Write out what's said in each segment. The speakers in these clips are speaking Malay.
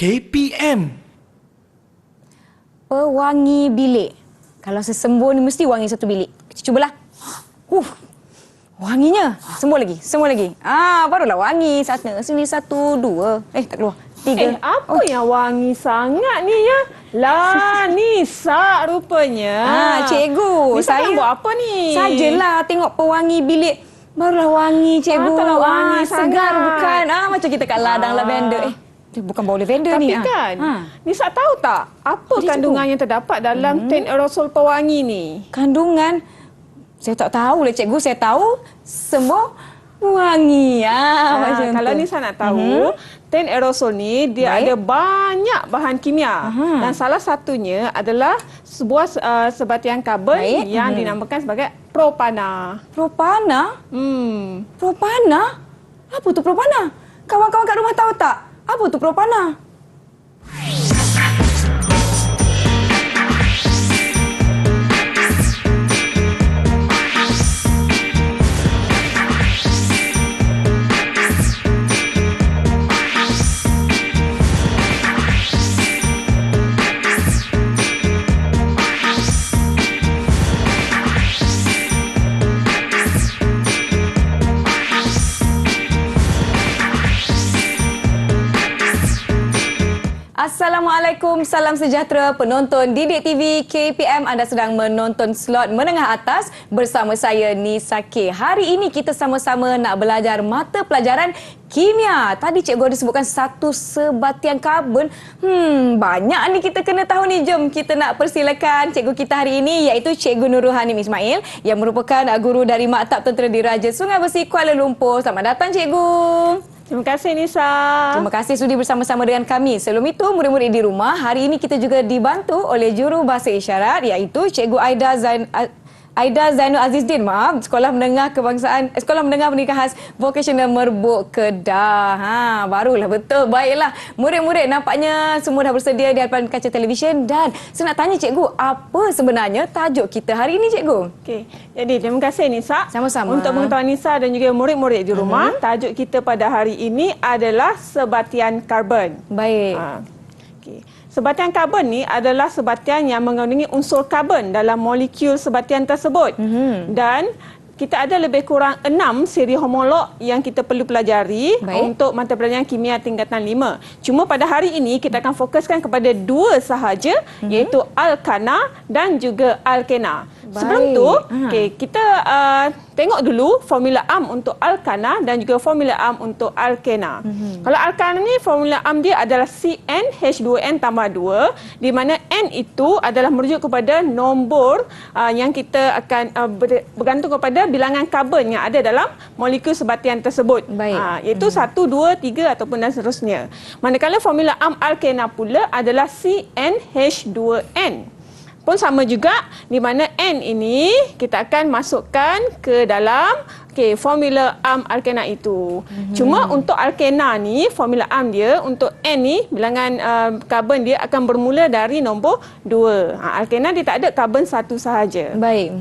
KPM. Pewangi bilik. Kalau sesembur ni mesti wangi satu bilik. Cubalah. Wanginya. Sembur lagi. Barulah wangi. Sini satu, dua. Tak keluar. Tiga. Apa yang wangi sangat ni ya? Lah, Nisa rupanya. Cikgu. Nisa Saya buat apa ni? Sajalah tengok pewangi bilik. Barulah wangi, cikgu. Taklah wangi segar sangat. bukan? Macam kita kat ladang lavender. Dia bukan bau lavender Tapi ni. kan, Nisa tahu tak apa Jadi, kandungan yang terdapat dalam tin aerosol pewangi ni? Kandungan? Saya tak tahu lah, cikgu. Saya tahu sembur wangi. Macam Kalau tu. Nisa nak tahu, tin aerosol ni dia ada banyak bahan kimia. Dan salah satunya adalah sebuah sebatian karbon yang dinamakan sebagai propana. Propana? Hmm. Propana? Apa tu propana? Kawan-kawan kat rumah tahu tak? Apa tu propana? Assalamualaikum, salam sejahtera penonton Didik TV KPM. Anda sedang menonton slot menengah atas bersama saya Nisa K. Hari ini kita sama-sama nak belajar mata pelajaran kimia. Tadi cikgu ada sebutkan satu sebatian karbon. Banyak ni kita kena tahu ni. Jom kita nak persilakan cikgu kita hari ini iaitu Cikgu Nurul Hanim Ismail yang merupakan guru dari Maktab Tentera Diraja Sungai Besi Kuala Lumpur. Selamat datang cikgu. Terima kasih Nisa. Terima kasih sudi bersama-sama dengan kami. Sebelum itu, murid-murid di rumah, hari ini kita juga dibantu oleh juru bahasa isyarat iaitu Cikgu Aida Zainul Azizdin, Sekolah Menengah Pendidikan Khas Vocational Merbuk Kedah. Barulah betul. Baiklah. Murid-murid nampaknya semua dah bersedia di hadapan kaca televisyen dan saya nak tanya cikgu, apa sebenarnya tajuk kita hari ini cikgu? Okey. Jadi terima kasih Nisa. Sama-sama. Untuk pengetahuan Nisa dan juga murid-murid di rumah, tajuk kita pada hari ini adalah sebatian karbon. Baik. Okey. Sebatian karbon ni adalah sebatian yang mengandungi unsur karbon dalam molekul sebatian tersebut. Dan kita ada lebih kurang 6 siri homolog yang kita perlu pelajari untuk mata pelajaran kimia tingkatan 5. Cuma pada hari ini kita akan fokuskan kepada 2 sahaja iaitu alkana dan juga alkena. Sebelum tu, kita tengok dulu formula AM untuk alkana dan juga formula AM untuk alkena. Kalau alkana ni formula AM dia adalah CnH2n tambah 2 di mana N itu adalah merujuk kepada nombor yang kita akan bergantung kepada bilangan karbon yang ada dalam molekul sebatian tersebut. Iaitu 1, 2, 3 ataupun dan seterusnya. Manakala formula AM alkena pula adalah CnH2n. Pun sama juga di mana N ini kita akan masukkan ke dalam formula AM alkena itu. Cuma untuk alkena ni formula AM dia untuk N ni bilangan karbon dia akan bermula dari nombor 2. Alkena dia tak ada karbon satu sahaja. Baik.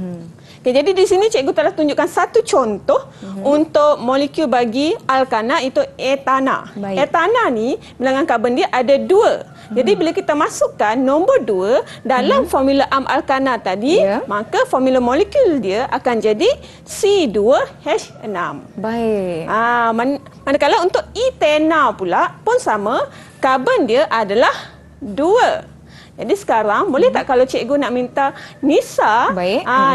Jadi di sini cikgu telah tunjukkan satu contoh untuk molekul bagi alkana itu etana. Etana ni bilangan karbon dia ada 2. Jadi bila kita masukkan nombor 2 dalam formula AM alkana tadi, maka formula molekul dia akan jadi C2H6. Baik. Manakala untuk etana pula pun sama, karbon dia adalah 2. Jadi sekarang boleh tak kalau cikgu nak minta Nisa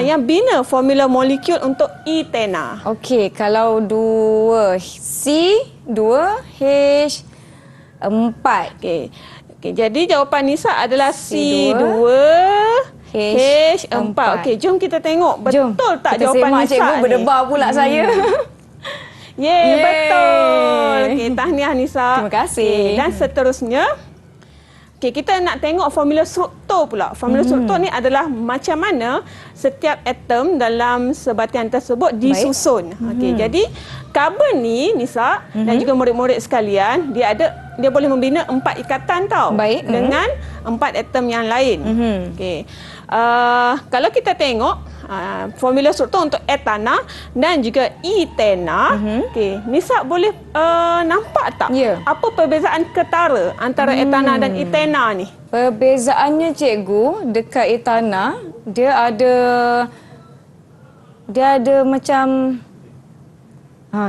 yang bina formula molekul untuk etana? Okey, kalau 2C, 2H4. Okey, jadi jawapan Nisa adalah C2H4. Okey, jom kita tengok betul tak kita jawapan Nisa cikgu ni. berdebar pula saya. Betul. Okey, tahniah Nisa. Terima kasih. Dan seterusnya, kita nak tengok formula struktur pula. Formula struktur ni adalah macam mana setiap atom dalam sebatian tersebut disusun. Jadi karbon ni Nisa dan juga murid-murid sekalian, dia boleh membina 4 ikatan dengan 4 atom yang lain. Kalau kita tengok formula struktur untuk etana dan juga etena. Okey, Nisa boleh nampak tak apa perbezaan ketara antara etana dan etena ni? Perbezaannya cikgu, dekat etana dia ada macam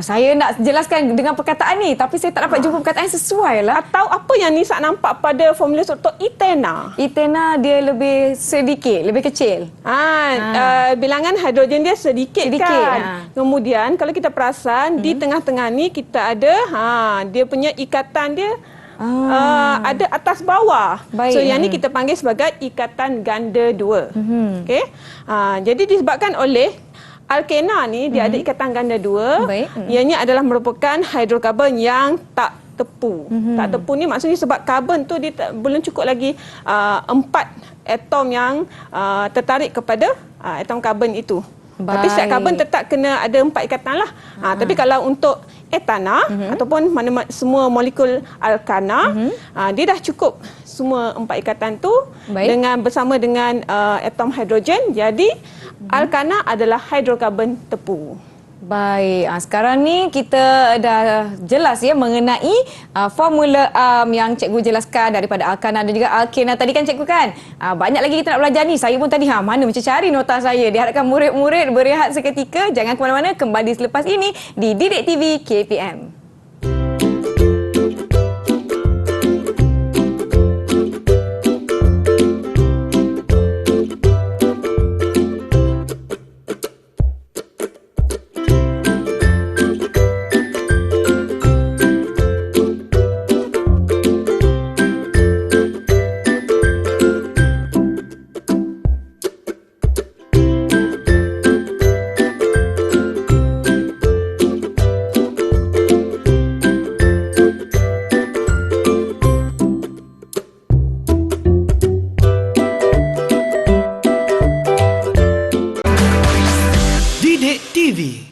saya nak jelaskan dengan perkataan ni tapi saya tak dapat jumpa perkataan yang sesuai lah. Atau apa yang Nisa nampak pada formula struktur etena? Etena dia lebih sedikit, lebih kecil. Bilangan hidrogen dia sedikit kan. Kemudian kalau kita perasan di tengah-tengah ni kita ada dia punya ikatan dia ada atas bawah. Baik. So yang ni kita panggil sebagai ikatan ganda dua. Okey. Jadi disebabkan oleh alkena ni dia ada ikatan ganda dua. Ianya adalah merupakan hidrokarbon yang tak tepu. Tak tepu ni maksudnya sebab karbon tu dia belum cukup lagi 4 atom yang tertarik kepada atom karbon itu. Tapi setiap karbon tetap kena ada 4 ikatan lah. Tapi kalau untuk etana ataupun semua molekul alkana, dia dah cukup semua 4 ikatan tu bersama dengan atom hidrogen. Jadi alkana adalah hidrokarbon tepu. Baik, sekarang ni kita dah jelas mengenai formula yang cikgu jelaskan daripada alkana dan juga alkena tadi kan cikgu kan. Banyak lagi kita nak belajar ni. Saya pun tadi mana macam cari nota saya. Diharapkan murid-murid berehat seketika. Jangan ke mana-mana, kembali selepas ini di Didik TV KPM.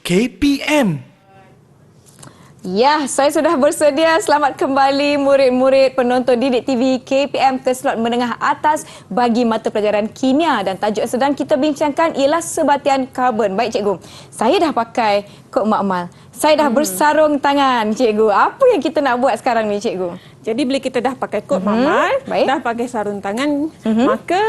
KPM. Ya, saya sudah bersedia. Selamat kembali murid-murid penonton Didik TV KPM ke slot menengah atas bagi mata pelajaran kimia, dan tajuk yang sedang kita bincangkan ialah sebatian karbon. Baik cikgu, saya dah pakai kod makmal. Saya dah bersarung tangan cikgu. Apa yang kita nak buat sekarang ni cikgu? Jadi bila kita dah pakai kod makmal, dah pakai sarung tangan, maka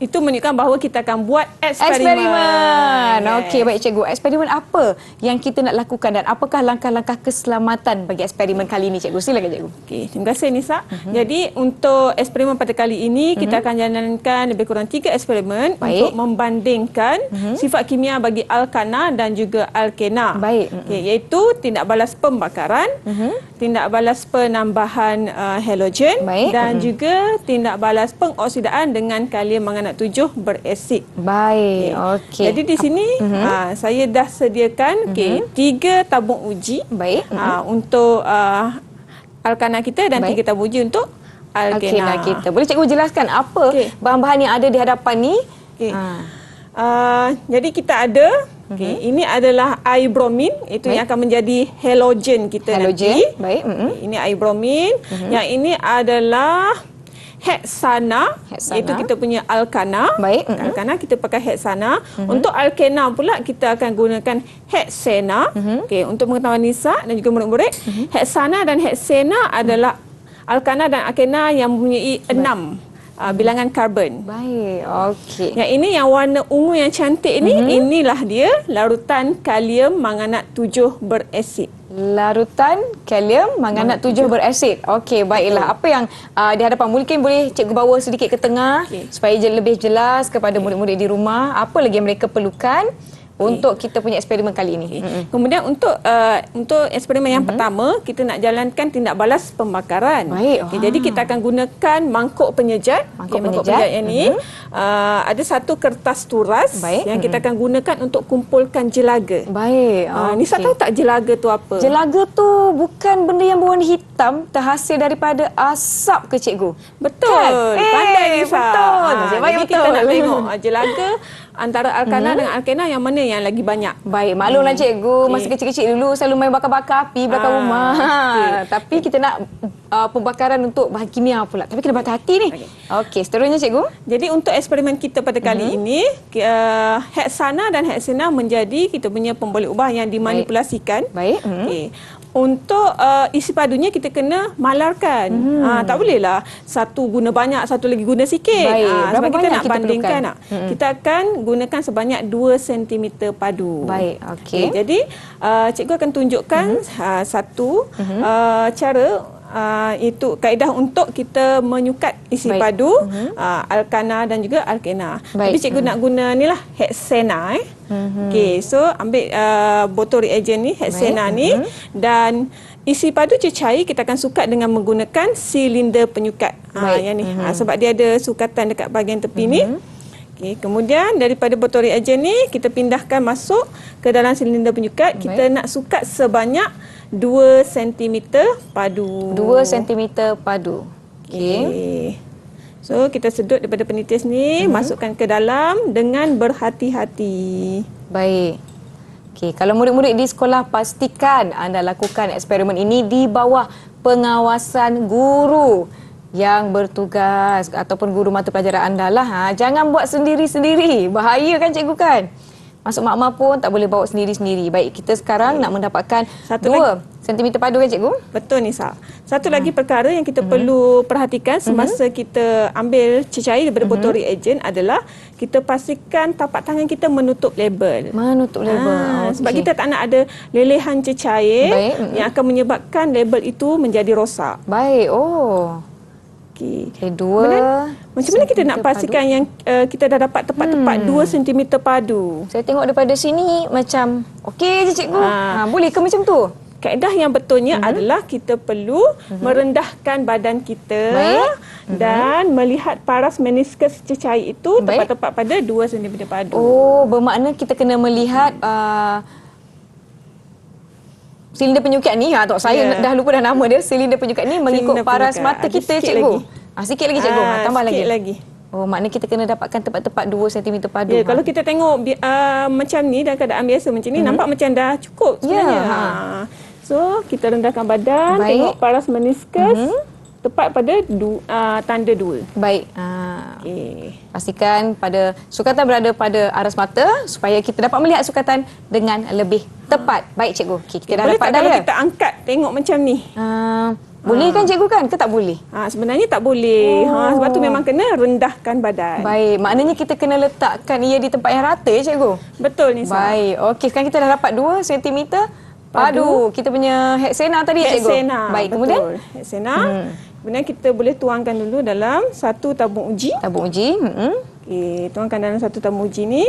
itu menunjukkan bahawa kita akan buat eksperimen. Okey, baik cikgu. Eksperimen apa yang kita nak lakukan dan apakah langkah-langkah keselamatan bagi eksperimen kali ini cikgu? Silakan cikgu. Okey, terima kasih Nisa. Jadi untuk eksperimen pada kali ini kita akan jalankan lebih kurang 3 eksperimen untuk membandingkan sifat kimia bagi alkana dan juga alkena. Baik. Iaitu tindak balas pembakaran, tindak balas penambahan halogen dan juga tindak balas pengoksidaan dengan kalium manganat 7 berasid. Baik, okey. Jadi di sini saya dah sediakan 3 tabung uji untuk alkana kita dan 3 tabung uji untuk alkena kita. Boleh cikgu jelaskan apa bahan-bahan yang ada di hadapan ni? Jadi kita ada ini adalah air bromin, itu yang akan menjadi halogen kita nanti. Baik. Ini air bromin. Yang ini adalah heksana, itu kita punya alkana. Alkana kita pakai heksana. Untuk alkena pula kita akan gunakan heksena. Untuk pengetahuan Nisa dan juga murid-murid, heksana dan heksena adalah alkana dan alkena yang mempunyai 6 bilangan karbon. Baik, okey. Yang ini yang warna ungu yang cantik ni, inilah dia larutan kalium manganat 7 berasid. Larutan kalium manganat 7 berasid. Okey, baiklah. Apa yang di hadapan mungkin boleh cikgu bawa sedikit ke tengah supaya lebih jelas kepada murid-murid di rumah apa lagi yang mereka perlukan untuk kita punya eksperimen kali ini. Kemudian untuk eksperimen yang pertama, kita nak jalankan tindak balas pembakaran. Jadi kita akan gunakan mangkuk penyejat. Mangkuk penyejat ini ada satu kertas turas yang kita akan gunakan untuk kumpulkan jelaga. Nisa tahu tak jelaga tu apa? Jelaga tu bukan benda yang berwarna hitam terhasil daripada asap ke cikgu? Betul. Pandai Nisa. Betul. Jadi kita nak tengok jelaga antara alkana dengan alkena yang mana yang lagi banyak. Baik, maklumlah cikgu, masa kecil-kecil dulu selalu main bakar-bakar api belakang rumah. Tapi kita nak pembakaran untuk bahan kimia pula. Tapi kena berhati-hati ni. Okey, seterusnya cikgu. Jadi untuk eksperimen kita pada kali ini, heksana dan heksana menjadi kita punya pemboleh ubah yang dimanipulasikan. Baik. Okey. Untuk isi padunya kita kena malarkan. Tak bolehlah satu guna banyak, satu lagi guna sikit. Baik. Sebab kita nak kita bandingkan. Kita akan gunakan sebanyak 2 cm padu. Baik, okey. Jadi cikgu akan tunjukkan satu cara itu kaedah untuk kita menyukat isi padu alkana dan juga alkena. Tapi cikgu nak guna ni lah heksana. Okey, so ambil botol reagen ni, heksana ni, dan isi padu cecair kita akan sukat dengan menggunakan silinder penyukat. Yang ni sebab dia ada sukatan dekat bahagian tepi ni. Okay, kemudian daripada botol reagen ni kita pindahkan masuk ke dalam silinder penyukat. Kita nak sukat sebanyak 2 cm padu. 2 cm padu. Okey. So kita sedut daripada penitis ni, masukkan ke dalam dengan berhati-hati. Baik. Okey, kalau murid-murid di sekolah pastikan anda lakukan eksperimen ini di bawah pengawasan guru yang bertugas ataupun guru mata pelajaran anda lah. Jangan buat sendiri-sendiri. Bahaya kan cikgu kan? Masuk makmal pun tak boleh bawa sendiri-sendiri. Baik, kita sekarang nak mendapatkan 2 cm padu kan cikgu? Betul Nisa. Satu lagi perkara yang kita perlu perhatikan semasa kita ambil cecair daripada botol reagen adalah kita pastikan tapak tangan kita menutup label. Menutup label. Sebab kita tak nak ada lelehan cecair yang akan menyebabkan label itu menjadi rosak. Baik. Okey. 2. Macam mana kita nak pastikan yang kita dah dapat tepat-tepat 2 cm padu? Saya tengok daripada sini macam okey je cikgu. Boleh ke macam tu? Kaedah yang betulnya adalah kita perlu merendahkan badan kita dan melihat paras meniskus cecair itu tepat-tepat pada 2 cm padu. Oh, bermakna kita kena melihat silinder penyukat ni. Saya dah lupa dah nama dia. Silinder penyukat ni mengikut paras mata kita cikgu. Sikit lagi cikgu. Tambah sikit lagi. lagi. Oh, maknanya kita kena dapatkan tepat-tepat 2 cm padu. Ya, kalau kita tengok macam ni dalam keadaan biasa macam ni nampak macam dah cukup sebenarnya. So, kita rendahkan badan, tengok paras meniskus tepat pada tanda 2. Baik. Okey. Pastikan pada sukatan berada pada aras mata supaya kita dapat melihat sukatan dengan lebih tepat. Baik cikgu. Okey, kita dah boleh dapat tak dah kalau ya. kita angkat tengok macam ni? Boleh kan cikgu kan ke tak boleh? Sebenarnya tak boleh. Sebab tu memang kena rendahkan badan. Baik, maknanya kita kena letakkan ia di tempat yang rata ya cikgu? Betul Nisa. Baik, okey sekarang kita dah dapat 2 cm padu. Kita punya heksana tadi ya cikgu? Heksana. Baik, betul. kemudian? Heksana. Kemudian kita boleh tuangkan dulu dalam satu tabung uji. Tabung uji. Okey, tuangkan dalam satu tabung uji ni.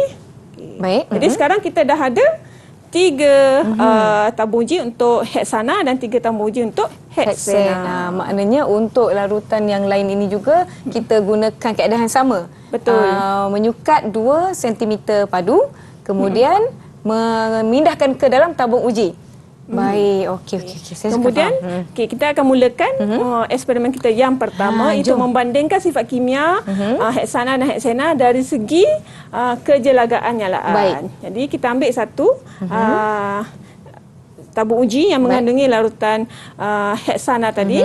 Okay. Baik. Jadi sekarang kita dah ada 3 tabung uji untuk heksana dan 3 tabung uji untuk heksana. Maknanya untuk larutan yang lain ini juga kita gunakan kaedah yang sama. Betul. Menyukat 2 cm padu, kemudian memindahkan ke dalam tabung uji. Baik, okey. Kemudian kita akan mulakan eksperimen kita yang pertama itu membandingkan sifat kimia heksana dan heksana dari segi kejelagaan nyalaan. Baik. Jadi kita ambil satu tabung uji yang mengandungi larutan heksana tadi.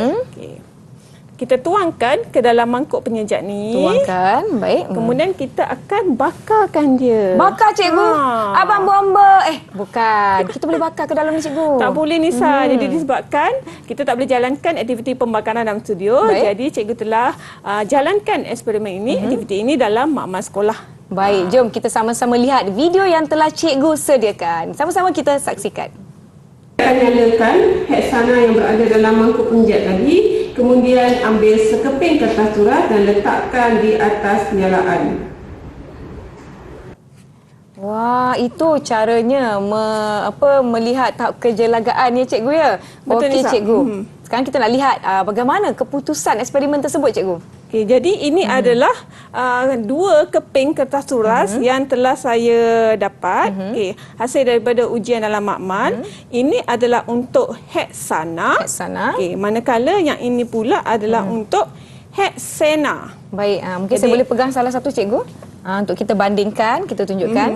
Kita tuangkan ke dalam mangkuk penyejak ni. Tuangkan, baik. Kemudian kita akan bakarkan dia. Bakar cikgu? Abang bomba. Bukan. Kita boleh bakar ke dalam ni cikgu? Tak boleh Nisa. Jadi disebabkan kita tak boleh jalankan aktiviti pembakaran dalam studio. Baik. Jadi cikgu telah jalankan eksperimen ini, aktiviti ini dalam makmal sekolah. Baik, jom kita sama-sama lihat video yang telah cikgu sediakan. Sama-sama kita saksikan. Akan nyalakan heksana yang berada dalam mangkuk penyejak tadi, kemudian ambil sekeping kertas surat dan letakkan di atas penyalaan. Wah, itu caranya melihat tahap kejelagaan ya cikgu ya. Betul, okey Nisa. cikgu. Sekarang kita nak lihat bagaimana keputusan eksperimen tersebut cikgu. Okey, jadi ini adalah 2 keping kertas surat yang telah saya dapat. Okey, hasil daripada ujian dalam makmal. Ini adalah untuk heksana. Heksana. Okey, manakala yang ini pula adalah untuk heksana. Baik, mungkin saya boleh pegang salah satu cikgu. Untuk kita bandingkan, kita tunjukkan.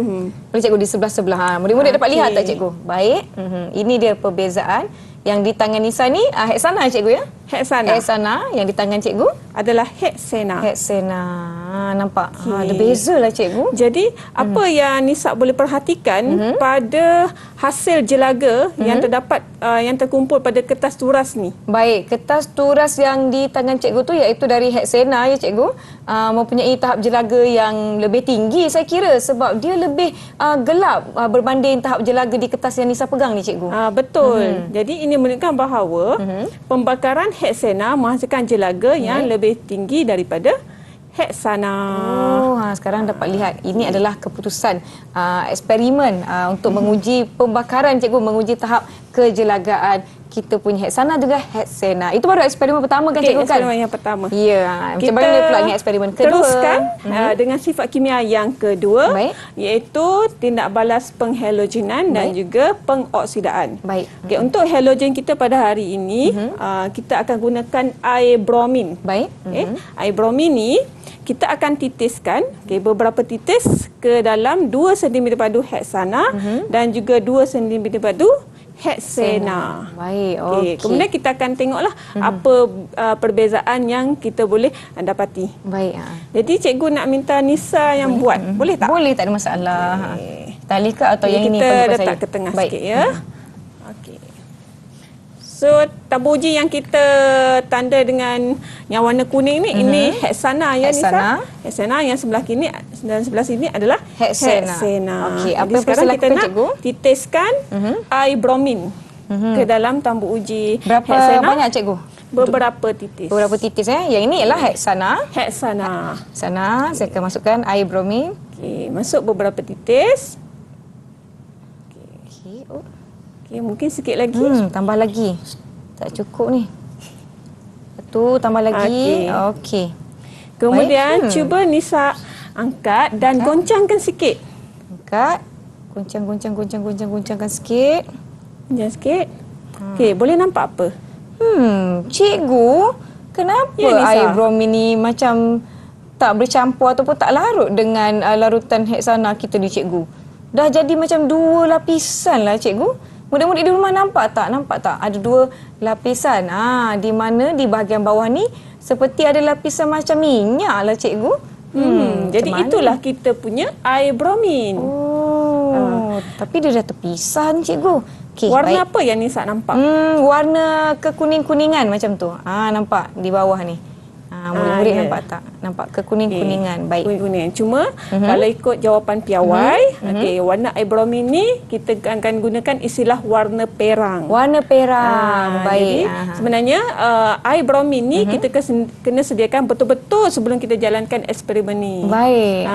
Boleh cikgu di sebelah-sebelah. Murid-murid dapat lihat tak cikgu? Baik. Ini dia perbezaan. Yang di tangan Nisa ni Heksana cikgu ya? Heksana. Heksana. Yang di tangan cikgu? Adalah Heksena. Heksena. Nampak? Ada beza lah cikgu. Jadi apa yang Nisa boleh perhatikan pada hasil jelaga yang terdapat yang terkumpul pada kertas turas ni? Baik, kertas turas yang di tangan cikgu tu iaitu dari Heksena ya cikgu. Mempunyai tahap jelaga yang lebih tinggi saya kira sebab dia lebih gelap berbanding tahap jelaga di kertas yang Nisa pegang ni cikgu. Betul. Jadi ini menunjukkan bahawa pembakaran Heksena menghasilkan jelaga yang lebih tinggi daripada Heksana. Sekarang dapat lihat ini adalah keputusan eksperimen untuk menguji pembakaran cikgu, menguji tahap kejelagaan kita punya Heksana juga Heksena. Itu baru eksperimen pertama kan cikgu kan? Eksperimen yang pertama. Ya, macam mana pula dengan eksperimen kedua? Teruskan dengan sifat kimia yang kedua. Baik. Iaitu tindak balas penghalogenan dan juga pengoksidaan. Baik. Okey, untuk halogen kita pada hari ini kita akan gunakan air bromin. Baik. Air bromin ni kita akan titiskan beberapa titis ke dalam 2 cm padu Heksana dan juga 2 cm padu Heksena. Baik, okey. Kemudian kita akan tengoklah apa perbezaan yang kita boleh dapati. Baik. Jadi cikgu nak minta Nisa yang buat. Boleh tak? Boleh, tak ada masalah. Kita alih ke atau Jadi yang ini kita panggil letak saya? ke tengah Baik. sikit ya. Okey. So tabur uji yang kita tanda dengan yang warna kuning ni ini Heksana ya Heksana. Nisa. Heksana yang sebelah kini dan sebelah sini adalah Heksena. Jadi Okey, apa yang sekarang perlu kita lakukan, nak cikgu? titiskan air bromin ke dalam tambur uji Berapa Heksana. banyak cikgu? Beberapa titis. Beberapa titis Yang ini ialah Heksana. Heksana. Sana saya akan masukkan air bromin. Okey, masuk beberapa titis. Okey. Okey, mungkin sikit lagi. Tambah lagi. Tak cukup ni. Satu tambah lagi. Okey. Kemudian cuba Nisa angkat dan goncangkan sikit. Angkat. Goncangkan sikit. Goncang sikit. Okey, boleh nampak apa? Cikgu, kenapa Ya, Nisa. air bromin ni macam tak bercampur ataupun tak larut dengan larutan Heksana kita ni cikgu? Dah jadi macam 2 lapisan lah cikgu. Murid-murid di rumah nampak tak? Ada 2 lapisan. Di mana di bahagian bawah ni seperti ada lapisan macam minyak lah cikgu. Jadi itulah kita punya air bromin. Tapi dia dah terpisah ni cikgu. Okay, Warna baik. apa yang Nisa nampak? Warna kekuning-kuningan macam tu. Nampak di bawah ni. Murid-murid nampak tak? Nampak kekuning-kuningan. Baik. Kuning-kuning. Cuma kalau ikut jawapan piawai, warna air bromin ni kita akan gunakan istilah warna perang. Warna perang. Baik. Jadi sebenarnya air bromin ni kita kena sediakan betul-betul sebelum kita jalankan eksperimen ni. Baik.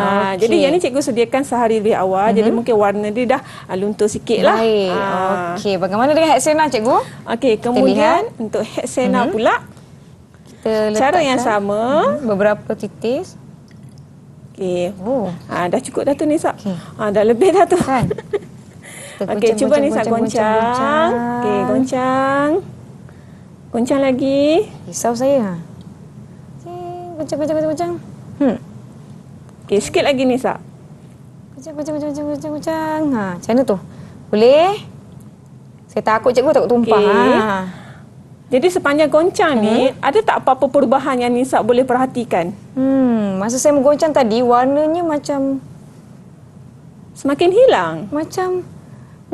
Jadi yang ni cikgu sediakan sehari lebih awal. Jadi mungkin warna dia dah luntur sikit lah. Baik. Okey. Bagaimana dengan Heksena cikgu? Okey, kemudian untuk Heksena pula Kita cara yang letakkan sama. beberapa titis. Okey. Oh. Dah cukup dah tu Nisa. Okey. Dah lebih dah tu. Kan? Okey, cuba Nisa goncang. Okey, goncang. Goncang lagi. Risau saya. Goncang. Okey, sikit lagi Nisa. Goncang. Macam mana tu? Boleh? Saya takut cikgu, takut tumpah. Okey. Jadi sepanjang goncang ni, ada tak apa-apa perubahan yang Nisa boleh perhatikan? Masa saya menggoncang tadi, warnanya macam Semakin hilang.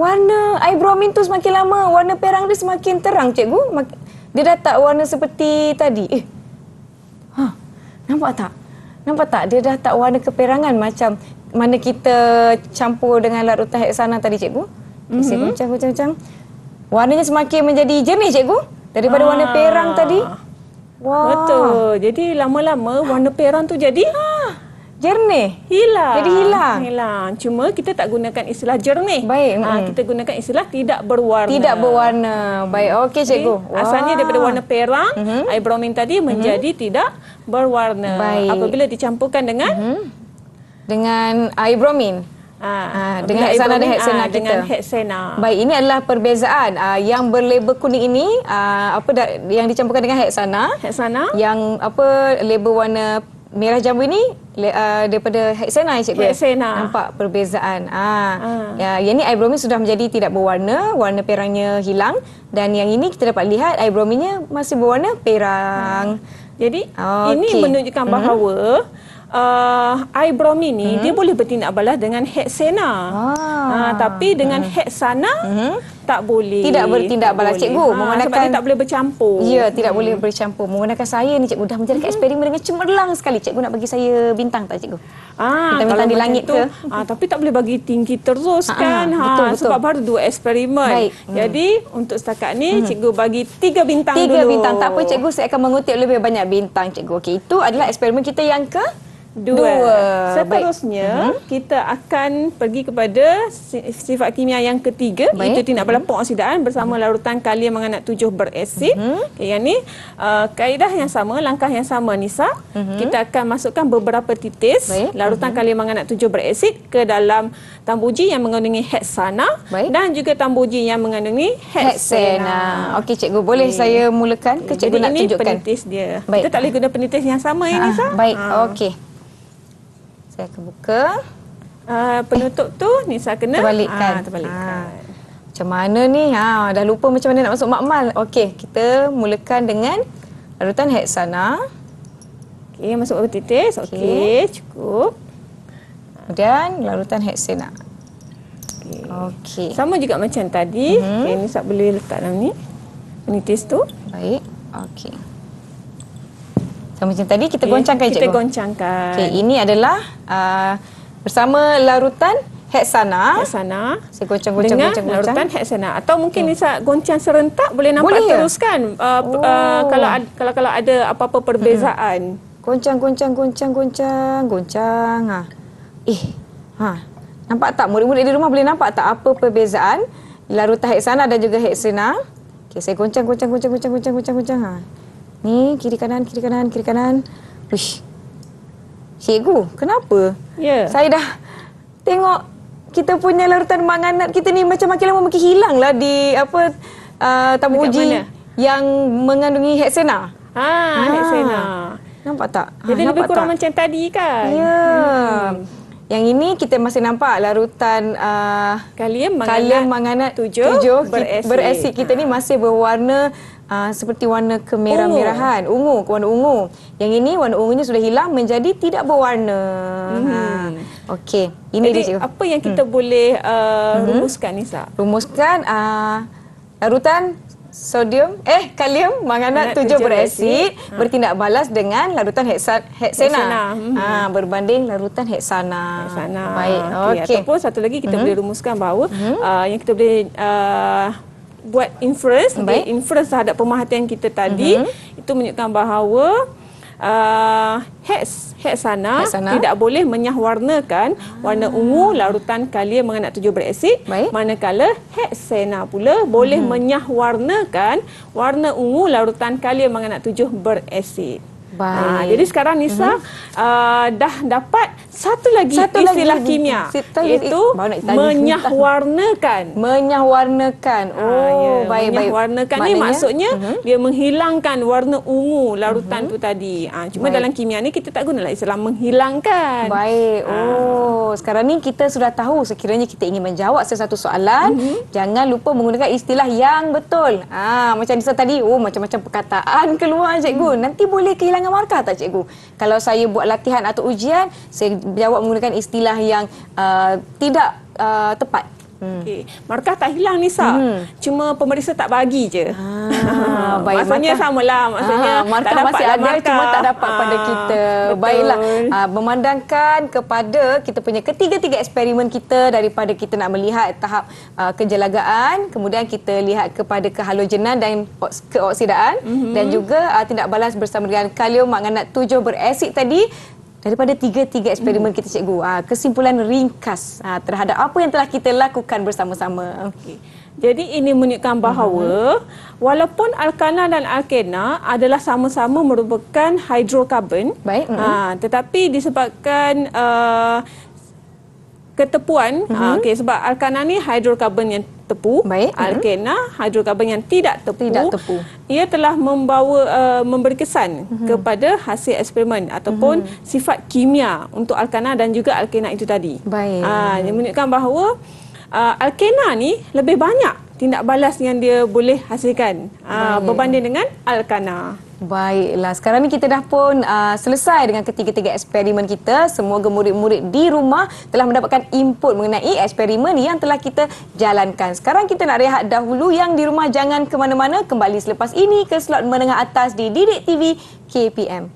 Warna air bromin tu semakin lama, warna perang dia semakin terang cikgu. Dia dah tak warna seperti tadi. Nampak tak? Dia dah tak warna keperangan macam mana kita campur dengan larutan Heksana tadi cikgu. Saya goncang. Warnanya semakin menjadi jernih cikgu. Daripada warna perang tadi. Wah. Betul. Jadi lama-lama warna perang tu jadi jernih. hilang. Jadi hilang. Cuma kita tak gunakan istilah jernih. Baik. Kita gunakan istilah tidak berwarna. Tidak berwarna. Baik. Okey cikgu. Asalnya daripada warna perang, air bromin tadi menjadi tidak berwarna. Baik. Apabila dicampurkan dengan dengan air bromin. Dengan Heksana dan Heksena kita. Dengan Heksena. Baik, ini adalah perbezaan yang berlabel kuning ini yang dicampurkan dengan Heksana. Heksana. Yang label warna merah jambu ni daripada heksana ya cikgu. Heksana. Nampak perbezaan. Ya, yang ni air bromin sudah menjadi tidak berwarna, warna perangnya hilang, dan yang ini kita dapat lihat air brominnya masih berwarna perang. Jadi ini menunjukkan bahawa air bromin ni dia boleh bertindak balas dengan heksana. Tapi dengan heksana tak boleh. Tidak bertindak balas cikgu. Sebab dia tak boleh bercampur. Ya, tidak boleh bercampur. Menggunakan saya ni cikgu dah menjadikan eksperimen dengan cemerlang sekali. Cikgu nak bagi saya bintang tak cikgu? Bintang-bintang di langit tu, ke? tapi tak boleh bagi tinggi terus kan. Betul. Sebab baru 2 eksperimen. Baik. Jadi untuk setakat ni cikgu bagi 3 bintang 3 dulu. bintang. Tak apa cikgu, saya akan mengutip lebih banyak bintang cikgu. Okey, itu adalah eksperimen kita yang ke 2. Seterusnya kita akan pergi kepada sifat kimia yang ketiga, iaitu tindak balas pengoksidaan bersama larutan kalium manganat 7 berasid. Yang ni kaedah yang sama, langkah yang sama Nisa. Kita akan masukkan beberapa titis larutan kalium manganat 7 berasid ke dalam tambuji yang mengandungi heksana dan juga tambuji yang mengandungi heksana. Okey cikgu, boleh saya mulakan ke cikgu nak tunjukkan? Ini penitis dia. Kita tak boleh guna penitis yang sama ya Nisa. Baik, okey. Saya akan buka. Penutup tu Nisa kena terbalikkan. Macam mana ni? Dah lupa macam mana nak masuk makmal. Okey, kita mulakan dengan larutan heksana. Okey, masuk beberapa titis. Okey, cukup. Kemudian larutan heksana. Okey. Sama juga macam tadi. Okey, Nisa boleh letak dalam ni. Penitis tu. Baik. Okey. Macam tadi kita goncangkan cikgu. Kita goncangkan. Okey, ini adalah bersama larutan heksana. Saya goncang. Larutan heksana. Atau mungkin Nisa goncang serentak boleh nampak terus kan. Kalau ada apa-apa perbezaan. Goncang. Nampak tak murid-murid di rumah boleh nampak tak apa perbezaan larutan heksana dan juga heksana? Okey, saya goncang. Ni kiri kanan. Wish. Cikgu, kenapa? Saya dah tengok kita punya larutan manganat kita ni macam makin lama makin hilang lah di tamu uji yang mengandungi heksana. Heksana. Nampak tak? Jadi lebih kurang macam tadi kan? Ya. Yang ini kita masih nampak larutan kalium manganat 7 berasid kita ni masih berwarna seperti warna kemerah-merahan, warna ungu. Yang ini warna ungunya sudah hilang menjadi tidak berwarna. Okey, ini jadi, dia cikgu. apa yang kita boleh rumuskan Nisa? Rumuskan larutan kalium manganat 7 berasid bertindak balas dengan larutan heksana. Berbanding larutan heksana. Baik, okey. Ataupun satu lagi kita boleh rumuskan bahawa yang kita boleh buat inference terhadap pemerhatian kita tadi, itu menunjukkan bahawa heksana tidak boleh menyahwarnakan warna ungu larutan kalium manganat 7 berasid, manakala heksana pula boleh menyahwarnakan warna ungu larutan kalium manganat 7 berasid. Jadi sekarang Nisa dah dapat satu lagi istilah kimia, iaitu menyahwarnakan. Menyahwarnakan ni maksudnya dia menghilangkan warna ungu larutan tu tadi. Cuma dalam kimia ni kita tak gunalah istilah menghilangkan. Baik. Sekarang ni kita sudah tahu sekiranya kita ingin menjawab sesuatu soalan, jangan lupa menggunakan istilah yang betul. Macam Nisa tadi, macam-macam perkataan keluar cikgu. Nanti boleh kehilangan markah tak cikgu? Kalau saya buat latihan atau ujian, saya jawab menggunakan istilah yang tidak tepat. Okey. Markah tak hilang Nisa. Cuma pemeriksa tak bagi je. Baik, maksudnya samalah. Maksudnya markah masih ada cuma tak dapat pada kita. Betul. Baiklah. Memandangkan kepada kita punya ketiga-tiga eksperimen kita, daripada kita nak melihat tahap kejelagaan, kemudian kita lihat kepada kehalogenan dan keoksidaan, dan juga tindak balas bersama dengan kalium manganat 7 berasid tadi. Daripada tiga-tiga eksperimen kita cikgu, kesimpulan ringkas terhadap apa yang telah kita lakukan bersama-sama. Jadi ini menunjukkan bahawa walaupun alkana dan alkena adalah sama-sama merupakan hidrokarbon, tetapi disebabkan ketepuan. Sebab alkana ni hidrokarbon yang tepu, Baik. alkena hidrokarbon yang tidak tepu. Tidak tepu. Ia telah memberi kesan kepada hasil eksperimen ataupun sifat kimia untuk alkana dan juga alkena itu tadi. Baik. Yang menunjukkan bahawa alkena ni lebih banyak tindak balas yang dia boleh hasilkan berbanding dengan alkana. Baiklah, sekarang ni kita dah pun selesai dengan ketiga-tiga eksperimen kita. Semoga murid-murid di rumah telah mendapatkan input mengenai eksperimen yang telah kita jalankan. Sekarang kita nak rehat dahulu. Yang di rumah jangan ke mana-mana. Kembali selepas ini ke slot menengah atas di Didik TV KPM.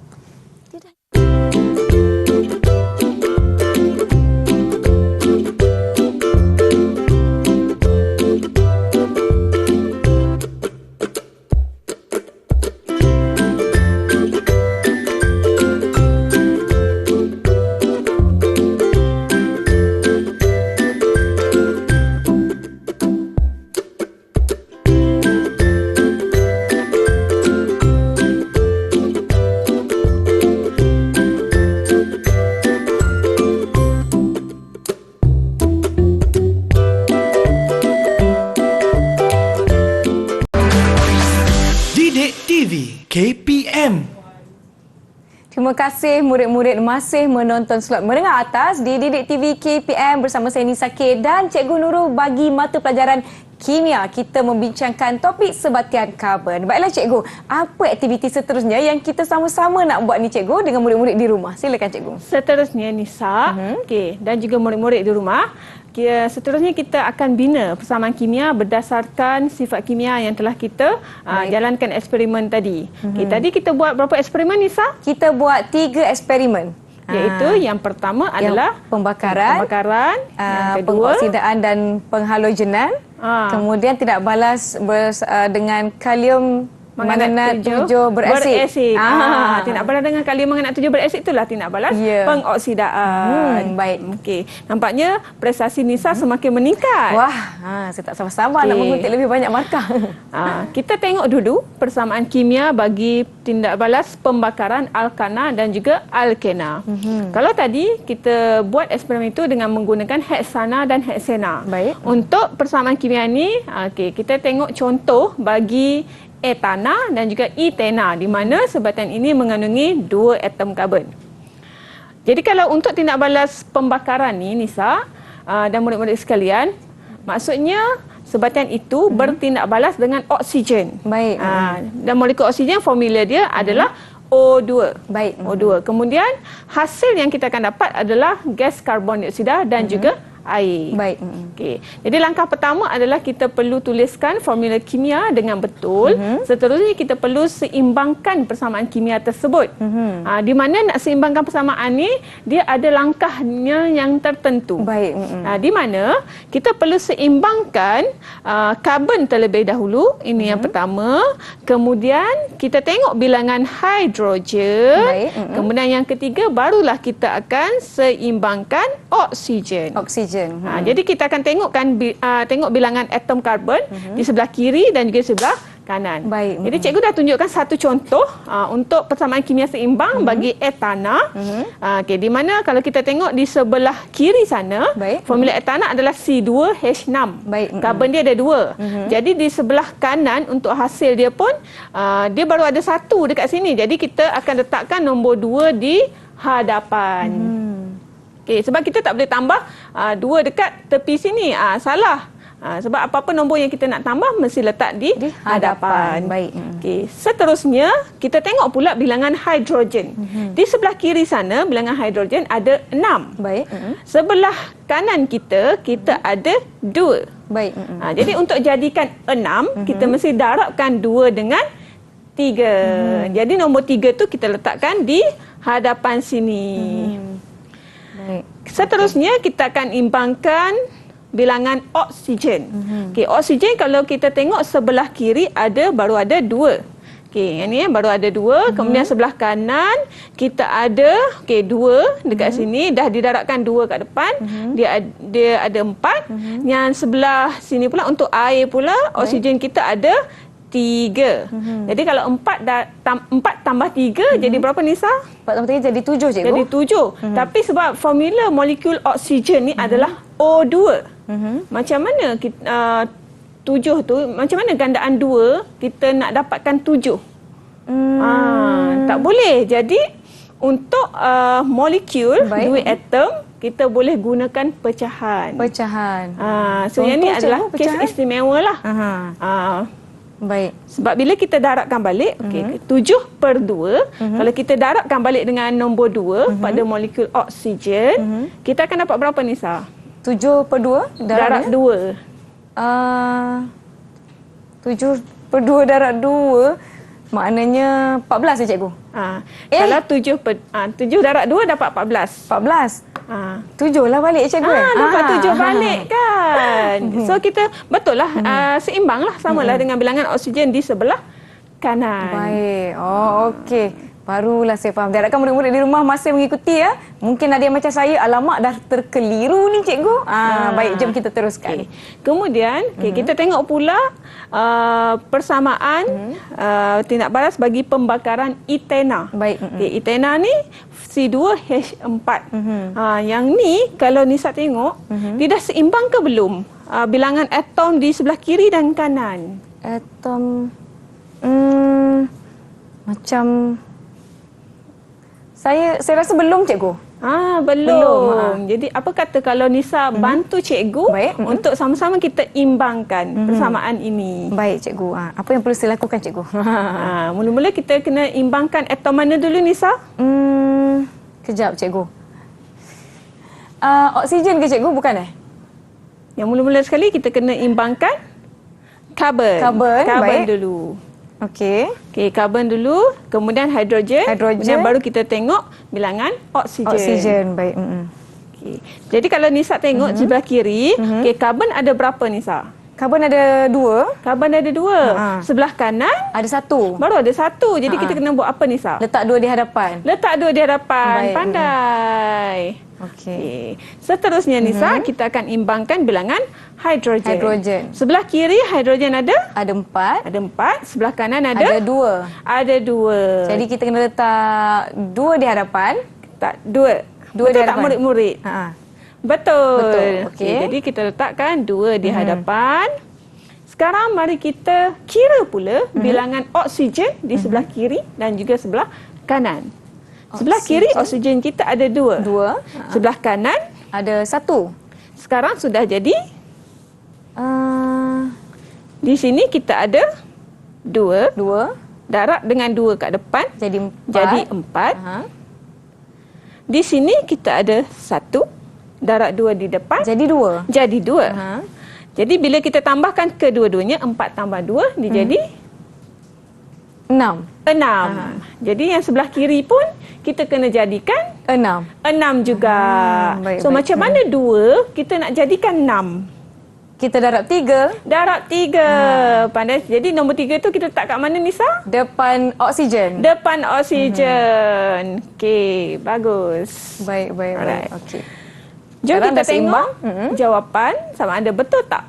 KPM. Terima kasih murid-murid masih menonton slot menengah atas di Didik TV KPM bersama saya Nisa K dan Cikgu Nurul bagi mata pelajaran kimia. Kita membincangkan topik sebatian karbon. Baiklah Cikgu, apa aktiviti seterusnya yang kita sama-sama nak buat ni Cikgu dengan murid-murid di rumah? Silakan Cikgu. Seterusnya Nisa, dan juga murid-murid di rumah, seterusnya kita akan bina persamaan kimia berdasarkan sifat kimia yang telah kita jalankan eksperimen tadi. Tadi kita buat berapa eksperimen Nisa? Kita buat 3 eksperimen. Iaitu yang pertama adalah pembakaran, yang kedua pengoksidaan dan penghalogenan. Kemudian tidak balas dengan kalium manganat 7 berasid. Tindak balas dengan kalium manganat 7 berasid itulah tindak balas pengoksidaan. Baik. Okey, nampaknya prestasi Nisa semakin meningkat. Wah, saya tak sabar-sabar nak menguntit lebih banyak markah. Kita tengok dulu persamaan kimia bagi tindak balas pembakaran alkana dan juga alkena. Kalau tadi kita buat eksperimen itu dengan menggunakan heksana dan heksena. Baik. Untuk persamaan kimia ni, kita tengok contoh bagi etana dan juga etena di mana sebatian ini mengandungi 2 atom karbon. Jadi kalau untuk tindak balas pembakaran ni Nisa dan murid-murid sekalian, maksudnya sebatian itu bertindak balas dengan oksigen. Baik. Dan molekul oksigen formula dia adalah O2. Baik. O2. Kemudian hasil yang kita akan dapat adalah gas karbon dioksida dan juga air. Baik. Okey. Jadi langkah pertama adalah kita perlu tuliskan formula kimia dengan betul. Seterusnya kita perlu seimbangkan persamaan kimia tersebut. Di mana nak seimbangkan persamaan ni, dia ada langkahnya yang tertentu. Baik. Di mana kita perlu seimbangkan karbon terlebih dahulu. Ini yang pertama. Kemudian kita tengok bilangan hidrogen. Baik. Kemudian yang ketiga barulah kita akan seimbangkan oksigen. Jadi kita akan tengok bilangan atom karbon di sebelah kiri dan juga sebelah kanan. Baik. Jadi cikgu dah tunjukkan satu contoh untuk persamaan kimia seimbang bagi etana. Di mana kalau kita tengok di sebelah kiri sana, formula etana adalah C2H6. Baik. Karbon dia ada 2. Jadi di sebelah kanan untuk hasil dia pun dia baru ada 1 dekat sini. Jadi kita akan letakkan nombor 2 di hadapan. Sebab kita tak boleh tambah 2 dekat tepi sini. Salah. Sebab apa-apa nombor yang kita nak tambah mesti letak di hadapan. Baik. Seterusnya, kita tengok pula bilangan hidrogen. Di sebelah kiri sana, bilangan hidrogen ada 6. Baik. Sebelah kanan kita ada 2. Baik. Jadi untuk jadikan 6, kita mesti darabkan 2 dengan 3. Jadi nombor 3 tu kita letakkan di hadapan sini. Seterusnya kita akan imbangkan bilangan oksigen. Oksigen kalau kita tengok sebelah kiri baru ada 2. Yang ni baru ada 2. Kemudian sebelah kanan kita ada 2 dekat sini, dah didarabkan 2 kat depan. Dia ada 4. Yang sebelah sini pula untuk air pula oksigen kita ada 3. Jadi kalau 4 tambah 3 jadi berapa Nisa? 4 tambah 3 jadi 7, cikgu. Jadi 7. Tapi sebab formula molekul oksigen ni adalah O2. Macam mana kita 7 tu, macam mana gandaan 2 kita nak dapatkan 7? Tak boleh. Jadi untuk molekul, Baik. 2 atom, kita boleh gunakan pecahan. Pecahan. So yang ni Contoh, adalah cikgu, kes pecahan? istimewa lah. Baik. Sebab bila kita darabkan balik, 7/2, kalau kita darabkan balik dengan nombor 2 pada molekul oksigen, kita akan dapat berapa Nisa? 7/2 Darab darabnya? 2. 7/2 darab 2 maknanya 14 ya, cikgu? Kalau 7 darab 2 dapat 14. 14. 7 lah balik, cikgu. Dapat 7 balik kan. So kita betul lah, seimbang lah, samalah dengan bilangan oksigen di sebelah kanan. Baik. Oh, okey. Barulah saya faham. Diharapkan murid-murid di rumah masih mengikuti ya. Mungkin ada yang macam saya, alamak dah terkeliru ni cikgu. Baik, jom kita teruskan. Kemudian kita tengok pula persamaan tindak balas bagi pembakaran etena. Baik. Etena ni C2H4. Yang ni kalau Nisa tengok, dia dah seimbang ke belum? Bilangan atom di sebelah kiri dan kanan. Atom macam saya rasa belum, cikgu. Belum. Jadi apa kata kalau Nisa bantu cikgu Baik. untuk sama-sama kita imbangkan persamaan ini. Baik, cikgu. Apa yang perlu saya lakukan, cikgu? Mula-mula kita kena imbangkan atom mana dulu Nisa? Kejap, cikgu. Oksigen ke, cikgu? Bukan Yang mula-mula sekali kita kena imbangkan karbon. Karbon, baik. dulu. Okey. Karbon dulu, kemudian hidrogen. Kemudian baru kita tengok bilangan oksigen. Oksigen, baik. Jadi kalau Nisa tengok sebelah kiri, karbon ada berapa Nisa? Karbon ada 2. Karbon ada 2. Sebelah kanan Ada 1. baru ada 1. Jadi kita kena buat apa Nisa? Letak 2 di hadapan. Letak 2 di hadapan. Baik. Pandai. Okey. Seterusnya Nisa, kita akan imbangkan bilangan hidrogen. Hidrogen. Sebelah kiri hidrogen ada? Ada 4. Ada 4. Sebelah kanan ada? Ada 2. Ada 2. Jadi kita kena letak 2 di hadapan. tak 2. Dua di Betul tak hadapan? murid-murid? Betul. Betul, okey. Jadi kita letakkan 2 di hadapan. Sekarang mari kita kira pula bilangan oksigen di sebelah kiri dan juga sebelah kanan. Sebelah kiri oksigen kita ada 2. 2. Sebelah kanan Ada 1. sekarang sudah jadi, di sini kita ada 2. 2. Darab dengan 2 kat depan Jadi 4. jadi 4. Di sini kita ada 1. Darab 2 di depan Jadi 2. jadi 2. Jadi bila kita tambahkan kedua-duanya, 4 tambah 2 dia jadi 6. 6. Jadi yang sebelah kiri pun kita kena jadikan 6. 6 juga. Baik, So baik. macam mana 2 kita nak jadikan 6? Kita darab 3. Darab 3. Pandai. Jadi nombor 3 tu kita letak kat mana Nisa? Depan oksigen. Depan oksigen. Okey, bagus. Baik. Alright. Okey. Jom Sekarang kita dah seimbang. tengok jawapan sama ada betul tak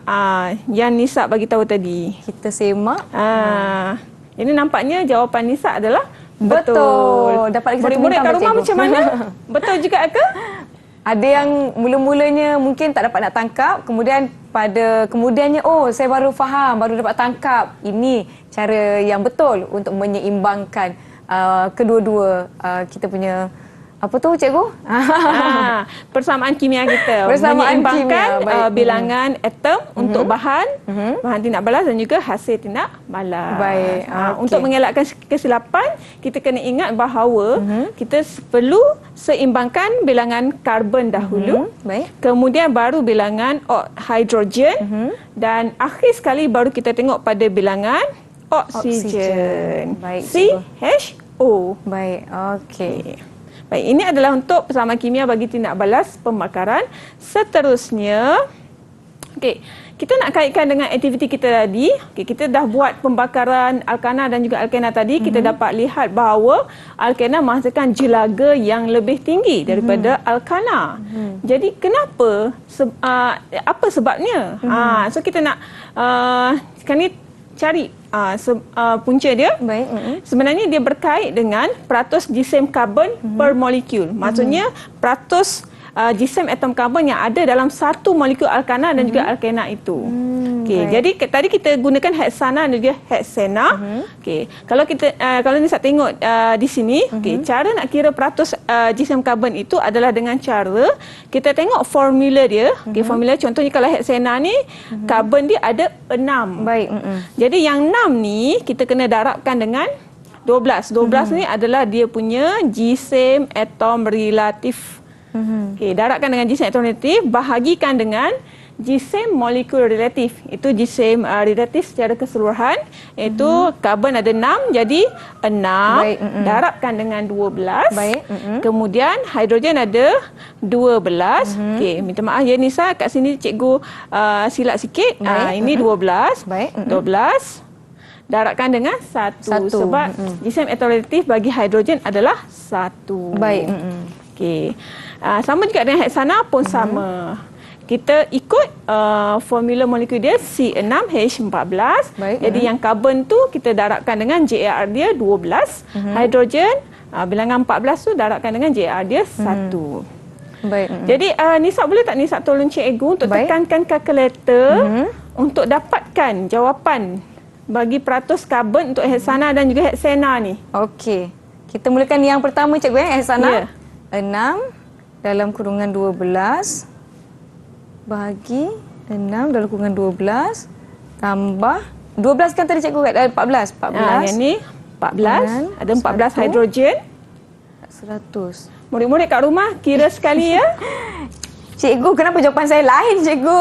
yang Nisa bagi tahu tadi. Kita semak. Ini nampaknya jawapan Nisa adalah Betul. Dapat lagi satu Murid-murid bintang kat rumah tu, macam cikgu. mana? Betul juga ke? Ada yang mula-mulanya mungkin tak dapat nak tangkap, kemudian pada kemudiannya, oh saya baru faham, baru dapat tangkap. Ini cara yang betul untuk menyeimbangkan kedua-dua kita punya apa tu, cikgu? Persamaan kimia kita. Persamaan menyeimbangkan kimia, baik. bilangan atom untuk bahan tindak balas dan juga hasil tindak balas. Baik, okey. Untuk mengelakkan kesilapan, kita kena ingat bahawa kita perlu seimbangkan bilangan karbon dahulu. Baik. Kemudian baru bilangan hidrogen dan akhir sekali baru kita tengok pada bilangan oksigen. Baik, cikgu. CHO. Baik, okey. Baik, ini adalah untuk persamaan kimia bagi tindak balas pembakaran. Seterusnya, kita nak kaitkan dengan aktiviti kita tadi. Kita dah buat pembakaran alkana dan juga alkena tadi. Kita dapat lihat bahawa alkena menghasilkan jelaga yang lebih tinggi daripada alkana. Jadi kenapa? Apa sebabnya? So kita nak sekarang ni cari punca dia. Baik. Sebenarnya dia berkait dengan peratus gisim karbon per molekul. Maksudnya peratus gisim atom karbon yang ada dalam satu molekul alkana dan juga alkena itu. Okey, jadi tadi kita gunakan heksana dan juga heksena. Okey, kalau Nisa tengok di sini, okey, cara nak kira peratus gisim karbon itu adalah dengan cara kita tengok formula dia. Okey, formula contohnya kalau heksena ni karbon dia ada 6. Baik. Jadi yang 6 ni kita kena darabkan dengan 12. 12 ni adalah dia punya gisim atom relatif. Okey, darabkan dengan gisim atom relatif, bahagikan dengan gisim molekul relatif. Itu gisim relatif secara keseluruhan, iaitu karbon ada 6, jadi 6 darabkan dengan 12. Baik. Kemudian hidrogen ada 12. Okey, minta maaf ya Nisa, kat sini cikgu silap sikit. Ini 12. Baik. 12 darabkan dengan 1 sebab gisim atom relatif bagi hidrogen adalah 1. Baik. Okey. Sama juga dengan heksana pun sama. Kita ikut formula molekul dia C6H14. Baik. Jadi yang karbon tu kita darabkan dengan JAR dia 12. Hidrogen bilangan 14 tu darabkan dengan JAR dia 1. Baik. Jadi Nisa boleh tak Nisa tolong cikgu untuk tekankan kalkulator untuk dapatkan jawapan bagi peratus karbon untuk heksana dan juga heksena ni. Okey. Kita mulakan yang pertama cikgu heksana. Ya. 6 dalam kurungan 12 bahagi 6 dalam kurungan 12 tambah 12 kan tadi cikgu kat 14. 14. Yang ni 14. Ada 14 100. hidrogen. 100. Murid-murid kat rumah kira sekali ya. Cikgu, kenapa jawapan saya lain cikgu?